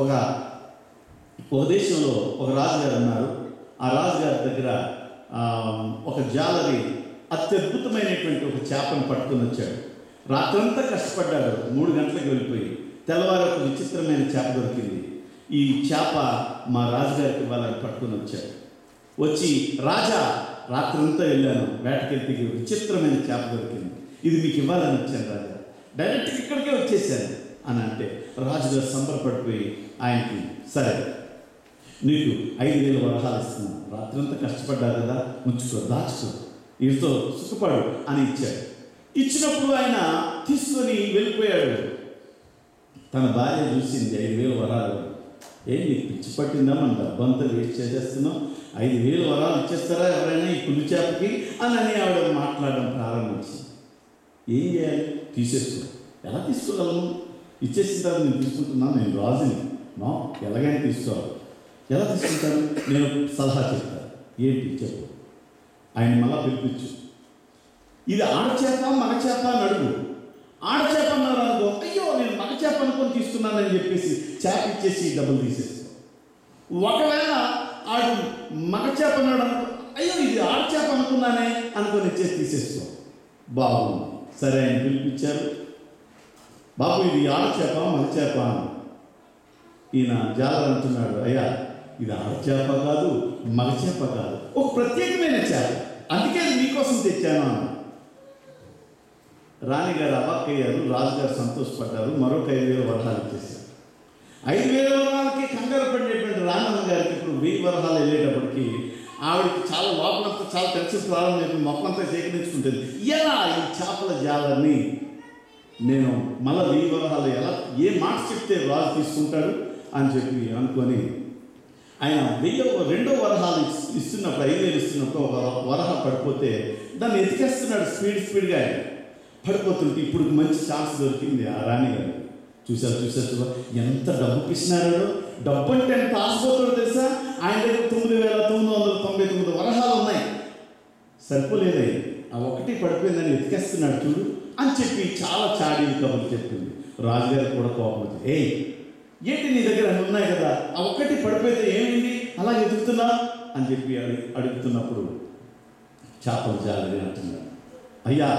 ఒక దేశంలో ఒక రాజుగారు ఉన్నారు. ఆ రాజుగారి దగ్గర ఒక జాలరి అత్యద్భుతమైనటువంటి ఒక చేపను పట్టుకొని వచ్చాడు. రాత్రంతా కష్టపడ్డాడు, 3 గంటలకు వెళ్ళిపోయి తెల్లవారు ఒక విచిత్రమైన చేప దొరికింది. ఈ చేప మా రాజుగారికి ఇవ్వాలని పట్టుకొని వచ్చాడు. వచ్చి, రాజా, రాత్రంతా వెళ్ళాను, వేటకెళ్తే విచిత్రమైన చేప దొరికింది, ఇది మీకు ఇవ్వాలని వచ్చాను రాజా, డైరెక్ట్గా ఇక్కడికే వచ్చేసాను అని అంటే రాజుగారు సంబరపడిపోయి ఆయనకి, సరే నీకు 5,000 వరహాలు ఇస్తున్నాను, రాత్రంతా కష్టపడ్డా కదా, ఉంచుకో, దాచుకో, వీటితో సుఖపడు అని ఇచ్చాడు. ఇచ్చినప్పుడు ఆయన తీసుకొని వెళ్ళిపోయాడు. తన భార్య చూసింది 5,000 వరాలు, నీకు పిచ్చి పట్టిందా, మన డబ్బంతా వేస్ట్ చేసేస్తున్నాం, 5,000 వరాలు ఇచ్చేస్తారా ఎవరైనా ఈ పులి చేపకి అని ఆవిడ మాట్లాడడం ప్రారంభించింది. ఏం చేయాలి? తీసేసుకో. ఎలా తీసుకోగలను? ఇచ్చేసిన తర్వాత నేను తీసుకుంటున్నాను, నేను రాజుని, నో, ఎలాగైనా తీసుకోవాలి. ఎలా తీసుకుంటాను? నేను సలహా చెప్తాను. ఏంటి చెప్పు. ఆయన మళ్ళా పిలిపించు. ఇది ఆడచేప మగచేప అని అడుగు. ఆడచేప అన్నారు అనుకో, అయ్యో నేను మగచేప అనుకొని తీసుకున్నానని చెప్పేసి చేప ఇచ్చేసి డబ్బులు తీసేసుకో. ఒకవేళ ఆడు మగచేప అన్నాడు అనుకో, అయ్యో ఇది ఆడచేప అనుకున్నానే అనుకొని ఇచ్చేసి తీసేసుకో. బాగుంది. సరే, ఆయన పిలిపించారు. బాబు ఇది ఆడచేప మగచేప అని. ఈయన జాలర్ అంటున్నాడు, అయ్యా ఇది ఆడచేప కాదు, మగచేప కాదు, ఒక ప్రత్యేకమైన చేప, అందుకే అది మీకోసం తెచ్చాను అన్న. రాణిగారు అవాక్కయ్యారు, రాజుగారు సంతోషపడ్డారు. మరొక 5,000 వరహాలు ఇచ్చేశారు. 5,000 వరహాలకి కంగారు పడినటువంటి రాణమ్మ గారికి ఇప్పుడు 1000 వరహాలు వెళ్ళేటప్పటికి ఆవిడకి చాలా లోపలంతా చాలా టెన్షన్ ప్రారంభమైంది. మొక్కంతా సేకరించుకుంటుంది. ఎలా ఈ చేపల జాలర్ని నేను మళ్ళీ 1000 వరహాలు ఎలా, ఏ మాట చెప్తే రాజు తీసుకుంటాడు అని చెప్పి అనుకొని ఆయన 2వ వరహాలు ఇస్తున్నప్పుడు, 5,000 ఇస్తున్నప్పుడు ఒక వరహ పడిపోతే దాన్ని ఎతికేస్తున్నాడు స్పీడ్గా. పడిపోతుంటే ఇప్పుడు మంచి ఛాన్స్ దొరికింది ఆ రాణి గారు. చూసారు ఎంత డబ్బు పిసినారో. డబ్బు అంటే ఎంత ఆశపోతాడో తెలుసా? ఆయన దగ్గర 9,999 వరహాలు ఉన్నాయి, సరిపోలేదై ఆ ఒకటి పడిపోయిందని వెతికేస్తున్నాడు చూడు అని చెప్పి చాలా చాడీ కబుర్లు చెప్పింది. రాజుగారికి కూడా కోపం వచ్చింది. ఏంటి నీ దగ్గర అన్నీ ఉన్నాయి కదా, ఆ ఒక్కటి పడిపోతే ఏమైంది అలా వెతుకుతున్నా అని చెప్పి అడుగుతున్నప్పుడు చేపల జాలరి అంటున్నాడు, అయ్యా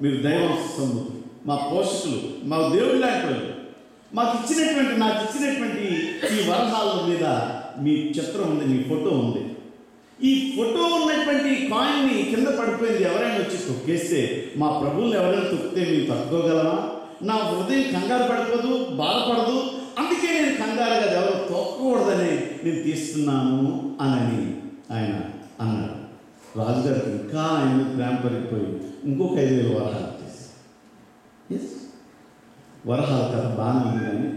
మీరు దైవాంశ సంబంధులు, మా పోషకులు, మా దేవుడు లాంటి వాళ్ళు, నాకు ఇచ్చినటువంటి ఈ వరహాల మీద మీ చిత్రం ఉంది, మీ ఫోటో ఉంది. ఈ ఫోటో ఉన్నటువంటి కాయిన్ని కింద పడిపోయింది, ఎవరైనా వచ్చి తొక్కేస్తే, మా ప్రభువులు ఎవరైనా తొక్కితే మేము తట్టుకోగలమా? నా హృదయం కంగారు పడిపోదు, బాధపడదు, అందుకే నేను కంగారుగా ఎవరు తొక్కకూడదని నేను తీస్తున్నాను అని ఆయన అన్నాడు. రాజుగారికి ఇంకా ఆయన ప్రేమ పెరిగిపోయి ఇంకొక 5,000 వరహాలు చేశారు. వరహాల కథ బాగానే ఉంది, కానీ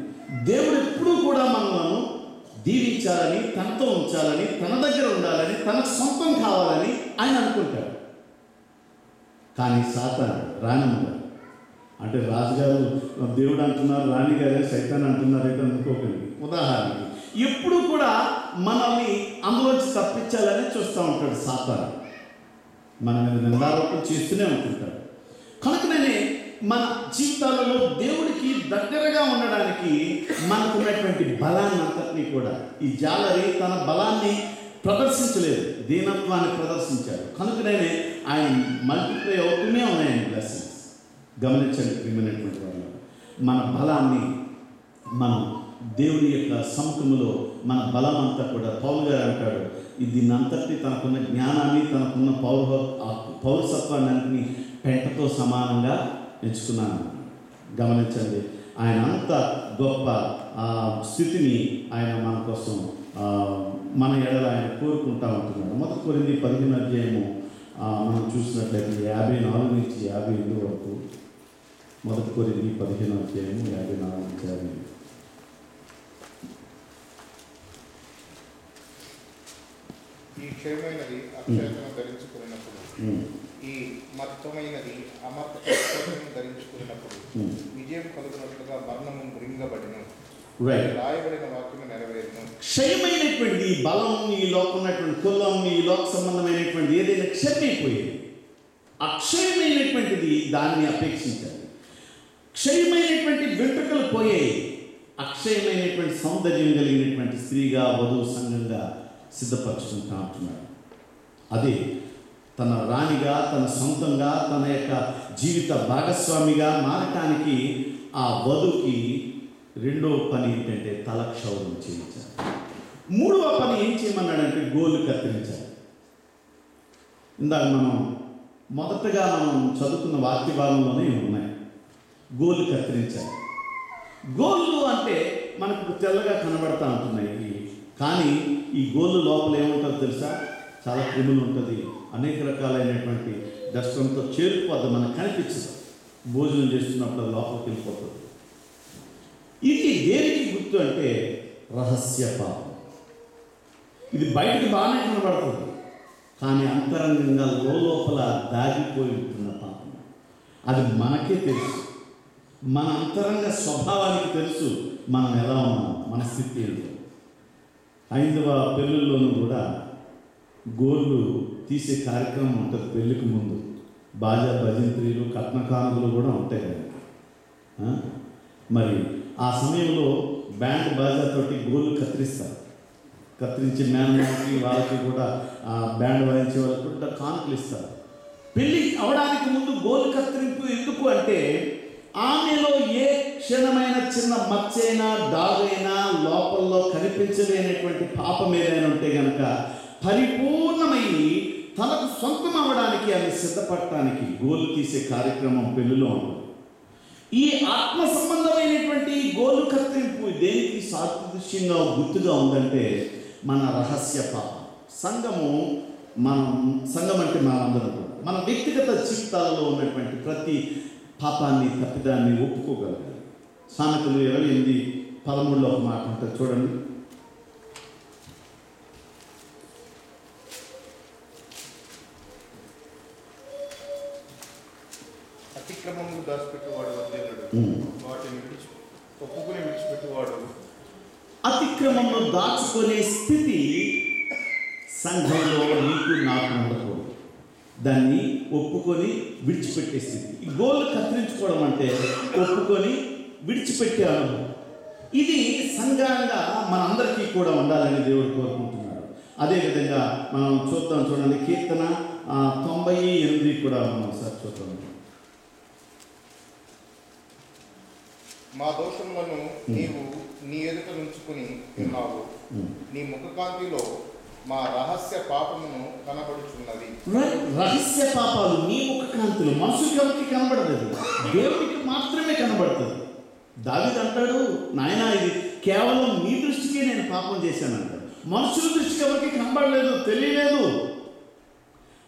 దేవుడు ఎప్పుడూ కూడా మనలను దీవించాలని, తనతో ఉంచాలని, తన దగ్గర ఉండాలని, తనకు సొంతం కావాలని ఆయన అనుకుంటాడు. కానీ సాతాను, రాణమ్మ గారు అంటే రాజుగారు దేవుడు అంటున్నారు, రాణిగారే సైతాన్ అంటున్నారు అయితే అనుకోకండి. ఉదాహరణకి ఎప్పుడు కూడా మనల్ని అందులోంచి తప్పించాలని చూస్తూ ఉంటాడు సాతాను. మన మీద నిందారోపణ చేస్తూనే ఉంటుంటాడు. కనుకనే మన జీవితాలలో దేవుడికి దగ్గరగా ఉండడానికి మనకున్నటువంటి బలాన్ని అంతటినీ కూడా ఈ జాలరి తన బలాన్ని ప్రదర్శించలేదు, దీనత్వాన్ని ప్రదర్శించాడు. కనుకనే ఆయన మల్టిప్లై అవుతూనే ఉన్నాయని బ్లెస్సింగ్స్. గమనించండి ప్రియమైనటువంటి వాళ్ళు, మన బలాన్ని మనం దేవుడి యొక్క సముఖంలో మన బలం అంతా కూడా, పౌలు గారు అంటాడు, దీన్నంతటినీ తనకున్న జ్ఞానాన్ని, తనకున్న పౌరసత్వాన్ని అన్నింటినీ పెంటతో సమానంగా ఎంచుకున్నాను. గమనించండి, ఆయన అంత గొప్ప స్థితిని ఆయన మన కోసం మన ఎడల ఆయన కోరుకుంటా ఉంటున్నాడు. 1 కొరింథీ 15వ అధ్యాయము మనం చూసినట్లయితే 54 నుంచి 58 వరకు. 1 కొరింథీ 15వ అధ్యాయము 54 నుంచి 58. ఈ క్షయమైనది అక్షయతను ధరించుకున్నప్పుడు, ఈ మత్తమైనది అమర్తను ధరించుకున్నప్పుడు విజయం కలుగునట్లుగా మరణము మృంగబడిన రాయబడిన వాక్యము నెరవేరును. క్షయమైనటువంటి బలం, ఈ లోకం ఉన్నటువంటి కులం, ఈ లోక సంబంధమైనటువంటి ఏదైనా క్షయమైపోయేది. అక్షయమైనటువంటిది దాన్ని అపేక్షించాలి. క్షయమైనటువంటి వెంట్రుకలు పోయాయి, అక్షయమైనటువంటి సౌందర్యం కలిగినటువంటి స్త్రీగా, వధువు సంఘంగా సిద్ధపరచుకుంటా ఉంటున్నాడు. అదే తన రాణిగా, తన సొంతంగా, తన యొక్క జీవిత భాగస్వామిగా మారటానికి ఆ వధువుకి 2వ పని ఏంటంటే తలక్షౌరం చేయించాలి. 3వ పని ఏం చేయమన్నాడంటే గోళ్ళు కత్తిరించాలి. ఇందాక మొదటగా మనం చదువుకున్న వాక్య భాగంలోనే ఉన్నాయి, గోళ్ళు కత్తిరించాలి. గోళ్ళు అంటే మనకు తెల్లగా కనబడతా ఉంటున్నాయి, కానీ ఈ గోళ్ళు లోపల ఏముంటుందో తెలుసా? చాలా క్రిములు ఉంటుంది, అనేక రకాలైనటువంటి దర్శనంతో చేరుకోవద్దు, మనకు కనిపించదు. భోజనం చేస్తున్నప్పుడు లోపలికి వెళ్ళిపోతుంది. ఇది దేనికి గుర్తు అంటే రహస్య పాపం. ఇది బయటకు బాగానే కనబడుతుంది, కానీ అంతరంగంగా లోపల దాగిపోయి ఉంటున్న పాపం. అది మనకే తెలుసు, మన అంతరంగ స్వభావానికి తెలుసు మనం ఎలా ఉన్నాం, మన స్థితి ఏంటో. హైందవ పెళ్ళిళ్ళలోనూ కూడా గోళ్ళు తీసే కార్యక్రమం ఉంటుంది. పెళ్ళికి ముందు బాజా భజంత్రీలు కట్నకానులు కూడా ఉంటాయి కదా. మరి ఆ సమయంలో బ్యాండ్ బాజాతోటి గోళ్ళు కత్తిరించి మేనమాకి వాళ్ళకి కూడా ఆ బ్యాండ్ వాయించే వాళ్ళకి కూడా కానుకలు ఇస్తారు. పెళ్ళి అవడానికి ముందు గోలు కత్తిరింపు ఎందుకు అంటే, ఆమెలో ఏ క్షణమైన చిన్న మచ్చైనా డాగైనా లోపల్లో కనిపించలేనటువంటి పాపం ఏదైనా ఉంటే కనుక పరిపూర్ణమై తనకు సొంతం అవ్వడానికి ఆమె సిద్ధపడటానికి గోలు తీసే కార్యక్రమం పెళ్ళిలో ఉంటుంది. ఈ ఆత్మ సంబంధమైనటువంటి గోలు కత్తిరింపు దేనికి సాదృశ్యంగా గుర్తుగా ఉందంటే మన రహస్య పాపం. సంఘం అంటే మనందరం కూడా మన వ్యక్తిగత జీవితాలలో ఉన్నటువంటి ప్రతి పాపాన్ని తప్పిదాన్ని ఒప్పుకోగలగాలి. సామెతలు 28:13 ఒక మాట ఉంటుంది చూడండి. అతిక్రమములు దాచిపెట్టువాడు వర్ధిల్లుడు, వాటిని ఒప్పుకుని విడిచిపెట్టువాడు. అతిక్రమమును దాచుకునే స్థితి సంఘంలో నీకు నాకు ఉండకూడదు. దాన్ని ఒప్పుకొని విడిచిపెట్టే స్థితి. ఈ గోళ్ళు కత్తిరించుకోవడం అంటే ఒప్పుకొని విడిచిపెట్టే అనుభవం. ఇది సంఘంగా మనందరికీ కూడా ఉండాలని దేవుడు కోరుకుంటున్నాడు. అదేవిధంగా మనం చూడండి, కీర్తన 98 కూడా మనం ఒకసారి చూద్దాం. మా దోషములను నీవు నీ ఎదుట నుంచుకుని ఉన్నావు, నీ ముఖకాంతిలో మా రహస్య పాపమును కనబడుచున్నది. రహస్య పాపాలు నీ ముఖకాంతులు మనుషులకి ఎవరికి కనబడదు, దేవుడికి మాత్రమే కనబడుతుంది. దావీదు అంటాడు, నాయన ఇది కేవలం నీ దృష్టికే నేను పాపం చేశానంటాడు. మనుషుల దృష్టికి ఎవరికి కనబడలేదు, తెలియలేదు.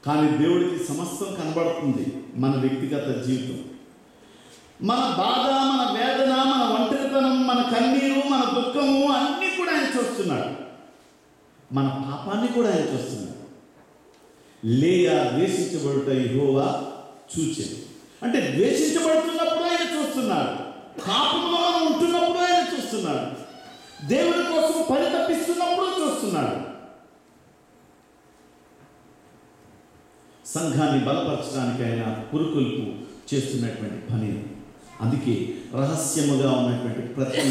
కానీ దేవుడికి సమస్తం కనబడుతుంది. మన వ్యక్తిగత జీవితం, మన బాధ, మన వేదన, మన ఒంటరితనం, మన కన్నీరు, మన దుఃఖము అన్నీ కూడా ఆయన చూస్తున్నాడు. మన పాపాన్ని కూడా ఆయన చూస్తున్నాడు. లేయా ద్వేషించబడుట యెహోవా చూచెను అంటే ద్వేషించబడుతున్నప్పుడు ఆయన చూస్తున్నాడు. పాపంలో మనం ఉంటున్నప్పుడు ఆయన చూస్తున్నాడు. దేవుడి కోసం పరితపిస్తున్నప్పుడు చూస్తున్నాడు. సంఘాన్ని బలపరచడానికి ఆయన పురుకొల్పు చేస్తున్నటువంటి పని. అందుకే రహస్యముగా ఉన్నటువంటి ప్రతి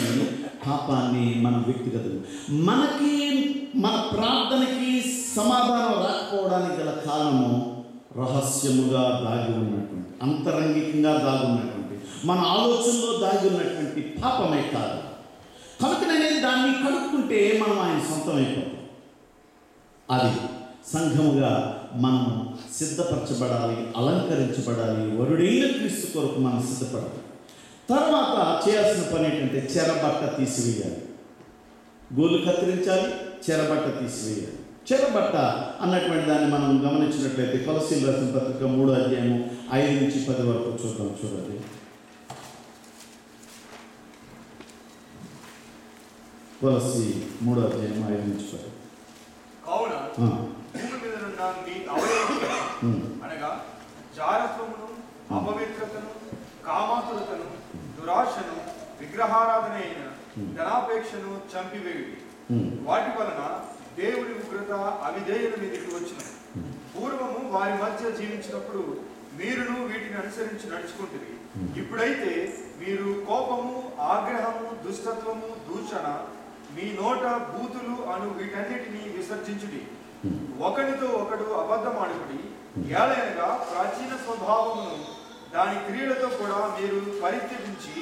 పాపాన్ని మన వ్యక్తిగతంగా మనకి మన ప్రార్థనకి సమాధానం రాకపోవడానికి గల కారణము రహస్యముగా దాగి ఉన్నటువంటి, అంతరంగికంగా దాగి ఉన్నటువంటి, మన ఆలోచనలో దాగి ఉన్నటువంటి పాపమే కాదు. కనుకనే దాన్ని కడుక్కుంటే మనం ఆయన సొంతమైపోతాం. అది సంఘముగా మనం సిద్ధపరచబడాలి, అలంకరించబడాలి. వరుడైన క్రీస్తు కొరకు మనం సిద్ధపడాలి. తర్వాత చేయాల్సిన పని ఏంటంటే చెరబట్ట తీసివేయాలి. గోలు కత్తిరించాలి, చెరబట్ట తీసివేయాలి. చెరబట్ట అన్నటువంటి దాన్ని మనం గమనించినట్లయితే కొలస్సీయులకు రాసిన పత్రిక 3:5-10 వరకు చూద్దాం. చూడండి, కొలస్సీ 3:5-10. కావున భూమి మీద ఉన్న మీ అవయవములను అనగా జారత్వమును, అపవిత్రతను, కామాతురతను, దురాశను, విగ్రహారాధన అయిన ధనాపేక్షను చంపివేయుడి. వాటి వలన దేవుడి ఉగ్రత అవిధేయుల మీదకి వచ్చిన. పూర్వము వారి మధ్య జీవించినప్పుడు మీరును వీటిని అనుసరించి నడుచుకుంటుంది. ఇప్పుడైతే మీరు కోపము, ఆగ్రహము, దుష్టత్వము, దూషణ, మీ నోట బూతులు అను వీటన్నిటిని విసర్జించుడి. ఒకరితో ఒకడు అబద్ధమాడుకుడి. ఏలైనగా ప్రాచీన స్వభావమును దాని క్రియలతో కూడా మీరు పరిత్యజించి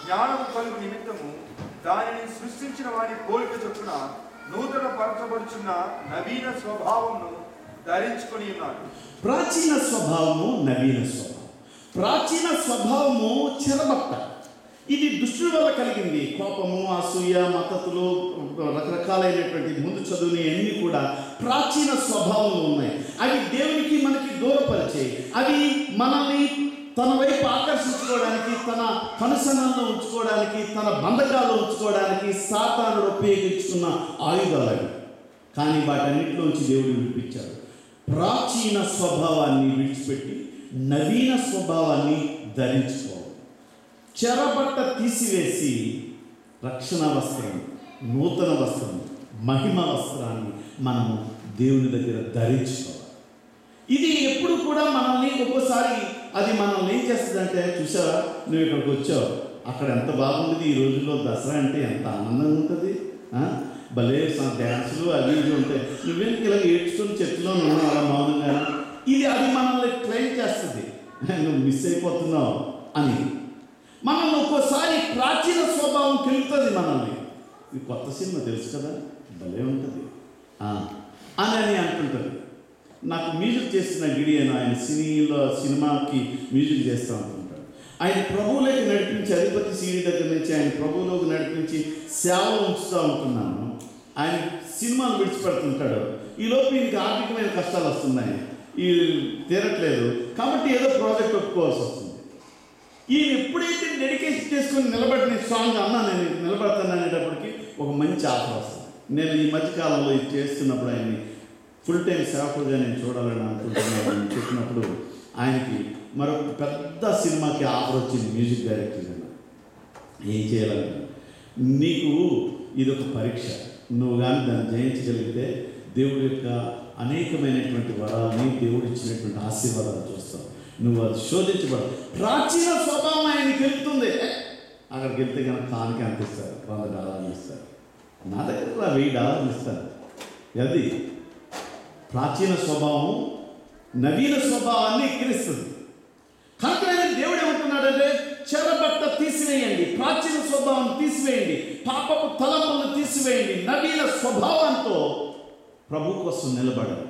జ్ఞానము కలుగు నిమిత్తము దానిని సృష్టించిన వారి పోలిక చొప్పున నూతన పరచబడుచున్న నవీన స్వభావమును ధరించుకొని ఉన్నారు. ప్రాచీన స్వభావము, నవీన స్వభావం. ప్రాచీన స్వభావము చెరబట్ట. ఇది దుష్టుల వల్ల కలిగింది. కోపము, అసూయ, మతతులు, రకరకాలైనటువంటి ముందు చదువుని అన్నీ కూడా ప్రాచీన స్వభావంలో ఉన్నాయి. అవి దేవునికి మనకి దూరపరిచే, అవి మనల్ని తన వైపు ఆకర్షించుకోవడానికి, తన కనుసనంలో ఉంచుకోవడానికి, తన బంధకాల్లో ఉంచుకోవడానికి సాతానుడు ఉపయోగించుకున్న ఆయుధాలు. కానీ వాటన్నిటిలోంచి దేవుడు విడిపించాడు. ప్రాచీన స్వభావాన్ని విడిచిపెట్టి నవీన స్వభావాన్ని ధరించుకోవాలి. చెరబట్ట తీసివేసి రక్షణ వస్త్రం, నూతన వస్త్రం, మహిమ వస్త్రాన్ని మనము దేవుని దగ్గర ధరించుకోవాలి. ఇది ఎప్పుడు కూడా మనల్ని ఒక్కోసారి అది మనల్ని ఏం చేస్తుందంటే, చూసావా నువ్వు ఇక్కడికి వచ్చావు, అక్కడ ఎంత బాగుంటుంది, ఈ రోజుల్లో దసరా అంటే ఎంత ఆనందంగా ఉంటుంది, భలే డ్యాన్సులు అవి ఇవి ఉంటాయి, నువ్వేంటి ఇలా ఏడ్చుకొని చెట్టులో ఉన్నావు అలా మౌనంగా, ఇది అది మనల్ని క్లెయిమ్ చేస్తుంది, నువ్వు మిస్ అయిపోతున్నావు అని. మనల్ని ఒక్కోసారి ప్రాచీన స్వభావం కెలుపుతుంది మనల్ని. ఇది కొత్త సినిమా తెలుసు కదా, భలే ఉంటుంది అని అంటుంటుంది. నాకు మ్యూజిక్ చేసిన గిడియన్, ఆయన సినిమాకి మ్యూజిక్ చేస్తూ ఉంటుంటాడు. ఆయన ప్రభువులోకి నడిపించి, అధిపతి సీడీ దగ్గర నుంచి ఆయన ప్రభువులోకి నడిపించి సేవలు ఉంచుతూ ఉంటున్నాను. ఆయన సినిమాలు విడిచిపెడుతుంటాడు. ఈలోపు ఈయనకి ఆర్థికమైన కష్టాలు వస్తున్నాయి, ఈ తీరట్లేదు, కాబట్టి ఏదో ప్రాజెక్ట్ ఒప్పుకోవాల్సి వస్తుంది. ఈయన ఎప్పుడైతే డెడికేషన్ చేసుకొని నిలబడిన సాంగ్ అన్నా నేను నిలబడతాను అనేటప్పటికి ఒక మంచి ఆఫర్ వస్తుంది. నేను ఈ మధ్యకాలంలో ఇది చేస్తున్నప్పుడు ఆయన్ని ఫుల్ టైం సేవకుడిగా నేను చూడాలని అనుకుంటున్నాను చెప్పినప్పుడు ఆయనకి మరొక పెద్ద సినిమాకి ఆఫర్ వచ్చింది మ్యూజిక్ డైరెక్టర్గా. ఏం చేయాలని, నీకు ఇదొక పరీక్ష, నువ్వు కానీ దాన్ని జయించగలిగితే దేవుడి యొక్క అనేకమైనటువంటి వరాలని, దేవుడు ఇచ్చినటువంటి ఆశీర్వాదాలు చూస్తావు, నువ్వు అది శోధించబడదు. ప్రాచీన స్వభావం ఆయనకి వెళ్తుంది. అక్కడికి వెళ్తే కనుక కానికి అంత ఇస్తారు, $100 ఇస్తారు, నా దగ్గర $1000 ఇస్తారు. అది ప్రాచీన స్వభావం నవీన స్వభావాన్ని ఎక్కిరిస్తుంది. కనుక దేవుడు ఏమంటున్నాడంటే, చెరబట్ట తీసివేయండి, ప్రాచీన స్వభావం తీసివేయండి, పాపపు తలంపులను తీసివేయండి, నవీన స్వభావంతో ప్రభు కోసం నిలబడాలి.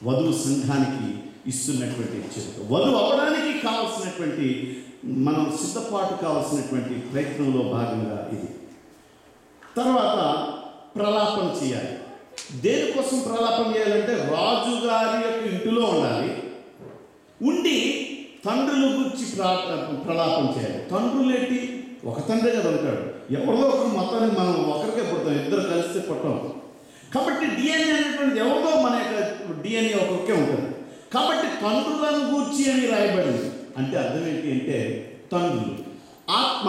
వధువు సంఘానికి ఇస్తున్నటువంటి హెచ్చరిక, వధువు అవ్వడానికి కావాల్సినటువంటి మనం సిద్ధపాటు కావాల్సినటువంటి ప్రయత్నంలో భాగంగా ఇది. తర్వాత ప్రలాపన చేయాలి. దేనికోసం ప్రలాపన చేయాలంటే, రాజుగారి యొక్క ఇంటిలో ఉండాలి, ఉండి తండ్రుల గురించి ప్రలాపన చేయాలి. తండ్రులు ఏంటి, ఒక తండ్రి కదా ఉంటాడు, ఎవరిలో ఒకరు మొత్తానికి మనం ఒకరికే పుడతాం, ఇద్దరు కలిస్తే పుట్టాం. కాబట్టి డిఎన్ఏ అనేటువంటిది ఎవరిలో మన యొక్క డిఎన్ఏ ఒకరికే ఉంటుంది. కాబట్టి తండ్రులను గూర్చి అని రాయబడింది. అంటే అర్థం ఏంటి అంటే, తండ్రులు, ఆత్మ,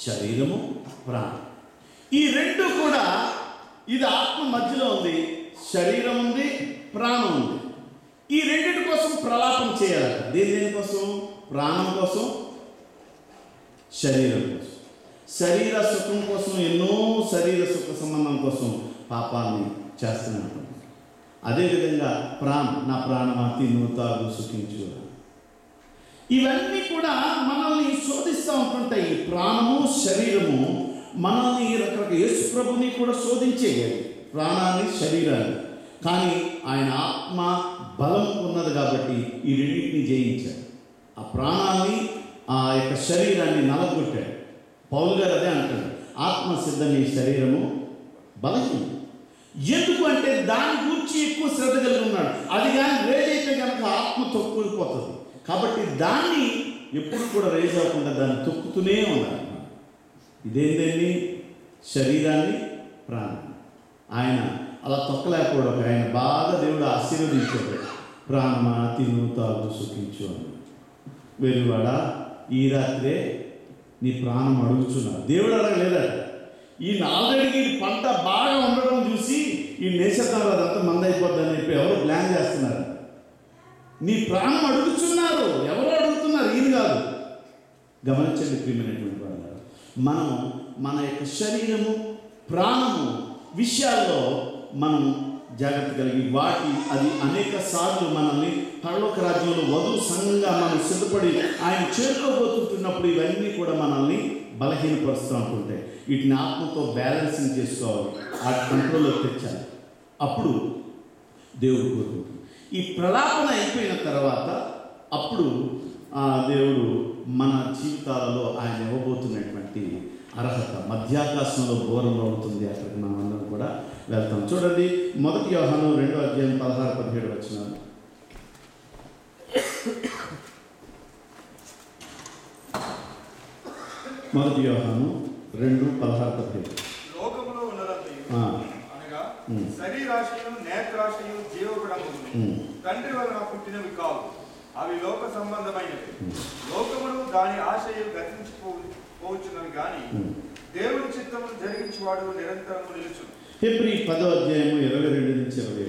శరీరము, ప్రాణం, ఈ రెండు కూడా, ఇది ఆత్మ మధ్యలో ఉంది, శరీరం ఉంది, ప్రాణం ఉంది. ఈ రెండింటి కోసం ప్రలాపన చేయాలి. దేనికోసం? ప్రాణం కోసం, శరీరం కోసం. శరీర సుఖం కోసం ఎన్నో శరీర సుఖ సంబంధం కోసం పాపాన్ని చేస్తున్నాను. అదేవిధంగా నా ప్రాణమా తిను తాగు సుఖించు, ఇవన్నీ కూడా మనల్ని శోధిస్తూ ఉంటుంటాయి. ఈ ప్రాణము, శరీరము మనల్ని రకరకాల, యేసు ప్రభుని కూడా శోధించేయాలి, ప్రాణాన్ని, శరీరాన్ని. కానీ ఆయన ఆత్మ బలం ఉన్నది కాబట్టి ఈ రెండింటిని జయించాడు. ఆ ప్రాణాన్ని, ఆ యొక్క శరీరాన్ని నలగొట్టాడు. పౌలు గారు అదే అంటాడు, ఆత్మ సిద్ధమే, శరీరము బలహీనం. ఎందుకు అంటే దాని గురించి ఎక్కువ శ్రద్ధ కలిగి ఉన్నాడు. అది కానీ రేజ్ అయితే కనుక ఆత్మ తొక్కుపోతుంది. కాబట్టి దాన్ని ఎప్పుడు కూడా రేజ్ అవ్వకుండా దాన్ని తొక్కుతూనే ఉన్నాడు. ఇదేంటండి, శరీరాన్ని, ప్రాణాన్ని. ఆయన అలా తొక్కలేకపోవడం, ఆయన బాగా దేవుడు ఆశీర్వదించాడు. ప్రాణమా తిను తాగు సుఖించు అని. వెలువాడా, ఈ రాత్రే నీ ప్రాణం అడుగుచున్నా. దేవుడు అడగలేదట. ఈయన ఆల్రెడీ పంట బాగా ఉండడం చూసి ఈ నేసేద్దాం, అదంతా మంద అయిపోద్దని చెప్పి ఎవరో ప్లాన్ చేస్తున్నారు. నీ ప్రాణం అడుగుతున్నారు. ఎవరో అడుగుతున్నారు, ఈయన కాదు. గమనించండి ప్రియమైనటువంటి వాళ్ళు, మనం మన యొక్క శరీరము, ప్రాణము విషయాల్లో మనం జాగ్రత్త కలిగి అది అనేక సార్లు మనల్ని పరలోక రాజ్యంలో వధువు సంఘంగా మనం సిద్ధపడి ఆయన చేరుకోబోతుంటున్నప్పుడు ఇవన్నీ కూడా మనల్ని బలహీనపరుస్తూ ఉంటుంటాయి. వీటిని ఆత్మతో బ్యాలెన్సింగ్ చేసుకోవాలి, ఆ కంట్రోల్లో తెచ్చాలి. అప్పుడు దేవుడు కోరుకుంటుంది. ఈ ప్రలాపన అయిపోయిన తర్వాత అప్పుడు దేవుడు మన జీవితాలలో ఆయన ఇవ్వబోతున్నటువంటి అర్హత మధ్యాకాశంలో ఘోరంలో ఉంటుంది. అక్కడికి మనం అందరం కూడా వెళ్తాం. చూడండి, 1 యోహాను 2వ అధ్యాయం 16-17 వచనాలు. మొదటి యోహాను 2:16. లోకములో ఉన్నదంతయు అనగా శరీరాశయు నేత్రాశయు జీవగుణములు తండ్రి వలన పుట్టినవి కావు, అవి లోక సంబంధమైనవి. లోకమును దాని ఆశయు గతించిపోవచ్చున్నవి గాని దేవుని చిత్తమును జరిగించువాడు నిరంతరము నిలుచు. హెబ్రీ 10:22-27.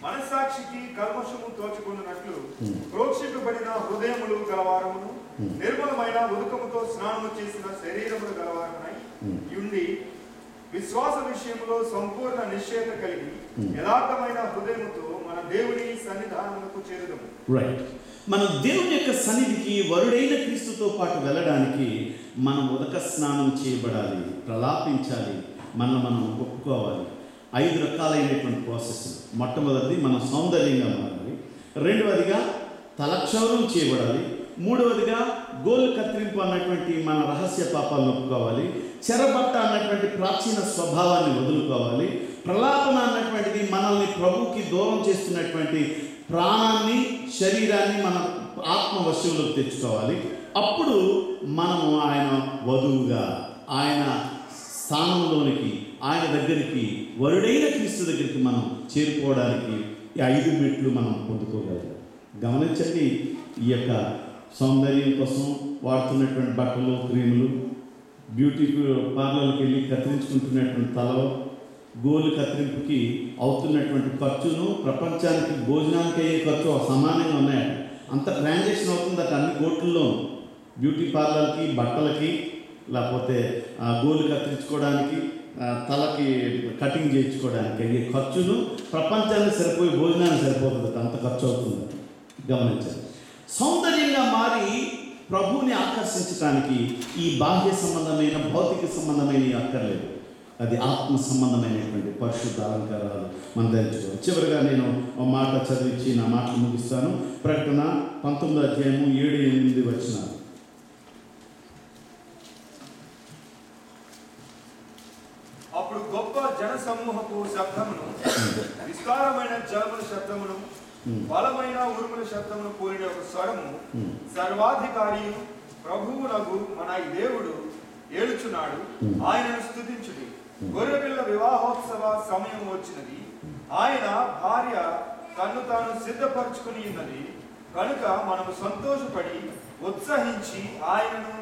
మనస్సాక్షికి కల్మషము తోచుకున్నట్లు ప్రోక్షింపబడిన హృదయములు గలవారమును నిర్మలమైన ఉదకముతో స్నానము చేసిన శరీరములు గలవారమునై ఉండి విశ్వాస విషయంలో సంపూర్ణ నిశ్చయత కలిగి యథార్థమైన హృదయముతో మన దేవుని సన్నిధానమునకు చేరుదము. రైట్. మనం దేవుని యొక్క సన్నిధికి వరుడైన క్రీస్తుతో పాటు వెళ్ళడానికి మనం ఉదక స్నానం చేయబడాలి, ప్రలాపించాలి, మనం ఒప్పుకోవాలి. 5 రకాలైనటువంటి ప్రాసెస్. మొట్టమొదటిది మనం సౌందర్యంగా మారాలి, రెండవదిగా తలక్షౌరం చేయబడాలి, మూడవదిగా గోలు కత్తిరింపు అన్నటువంటి మన రహస్య పాపాలను ఒప్పుకోవాలి, చెరబట్ట అన్నటువంటి ప్రాచీన స్వభావాన్ని వదులుకోవాలి, ప్రలాపన అన్నటువంటిది మనల్ని ప్రభువుకి దూరం చేస్తున్నటువంటి ప్రాణాన్ని శరీరాన్ని మన ఆత్మ వశంలోకి తెచ్చుకోవాలి. అప్పుడు మనము ఆయన వధువుగా ఆయన స్థానంలోనికి, ఆయన దగ్గరికి, వరుడైన క్రీస్తు దగ్గరికి మనం చేరుకోవడానికి ఈ 5 మెట్లు మనం పొందుకోగలం. గమనించండి, ఈ యొక్క సౌందర్యం కోసం వాడుతున్నటువంటి బట్టలు, క్రీములు, బ్యూటీ పార్లర్కి వెళ్ళి కత్తిరించుకుంటున్నటువంటి తలలో గోలు కత్తిరింపుకి అవుతున్నటువంటి ఖర్చును ప్రపంచానికి భోజనానికి అయ్యే ఖర్చు సమానంగా ఉన్నాయి. అంత ట్రాన్సాక్షన్ అవుతుంది అక్కడ అన్ని కోట్లలో. బ్యూటీ పార్లర్కి, బట్టలకి, లేకపోతే గోలు కత్తిరించుకోవడానికి, తలకి కటింగ్ చేయించుకోవడానికి అయ్యే ఖర్చును ప్రపంచానికి సరిపోయి భోజనానికి సరిపోతుంది, అంత ఖర్చు అవుతుంది. గమనించండి. సౌందర్యంగా మారి ప్రభువుని ఆకర్షించడానికి ఈ బాహ్య సంబంధమైన, భౌతిక సంబంధమైన అక్కర్లేదు. అది ఆత్మ సంబంధమైనటువంటి పరిశుద్ధ అలంకారాలు మనం ధరించుకోవాలి. చివరిగా నేను ఒక మాట చదివించి నా మాటలు ముగిస్తాను. ప్రకటన 19:7-8. అప్పుడు గొప్ప జన సమూహపు శబ్దమును, విస్తారమైన జలముల శబ్దమును, బలమైన ఉరుముల శబ్దమును పోలిన ఒక స్వరము సర్వాధికారి ప్రభువునగు మన దేవుడు ఏలుచున్నాడు, ఆయనను స్తుతించుడి. గొర్రెపిల్ల వివాహోత్సవ సమయం వచ్చినది, ఆయన భార్య తన్ను తాను సిద్ధపరచుకుని ఉన్నది కనుక మనము సంతోషపడి ఉత్సహించి ఆయనను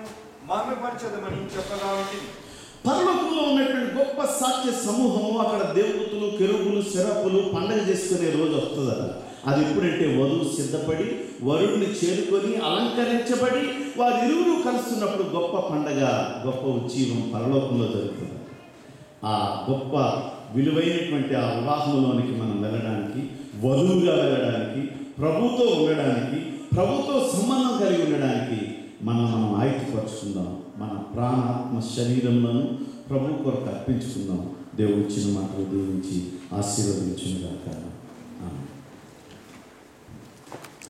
మహిమపరచదమని చెప్పగా ఉంటుంది. పరలోకంలో ఉన్నటువంటి గొప్ప సాక్ష్య సమూహము, అక్కడ దేవతలు, కెరూబులు, సెరాపులు పండగ చేసుకునే రోజు వస్తుందట. అది ఎప్పుడంటే వధువు సిద్ధపడి వరుడిని చేరుకొని అలంకరించబడి వారిరువురు కలుస్తున్నప్పుడు గొప్ప పండగ, గొప్ప ఉజ్జీవం పరలోకంలో జరుగుతుంది. ఆ గొప్ప విలువైనటువంటి ఆ వివాహంలోనికి మనం వెళ్ళడానికి, వధువుగా వెళ్ళడానికి, ప్రభుతో ఉండడానికి, ప్రభుతో సంబంధం కలిగి ఉండడానికి మనం ఆయుధపరుచుకుందాం. మన ప్రాణాత్మ శరీరంలోనూ ప్రభు కొరకు అర్పించుకుందాం. దేవుడు ఇచ్చిన మాటలు దీవించి ఆశీర్వదించుగాక.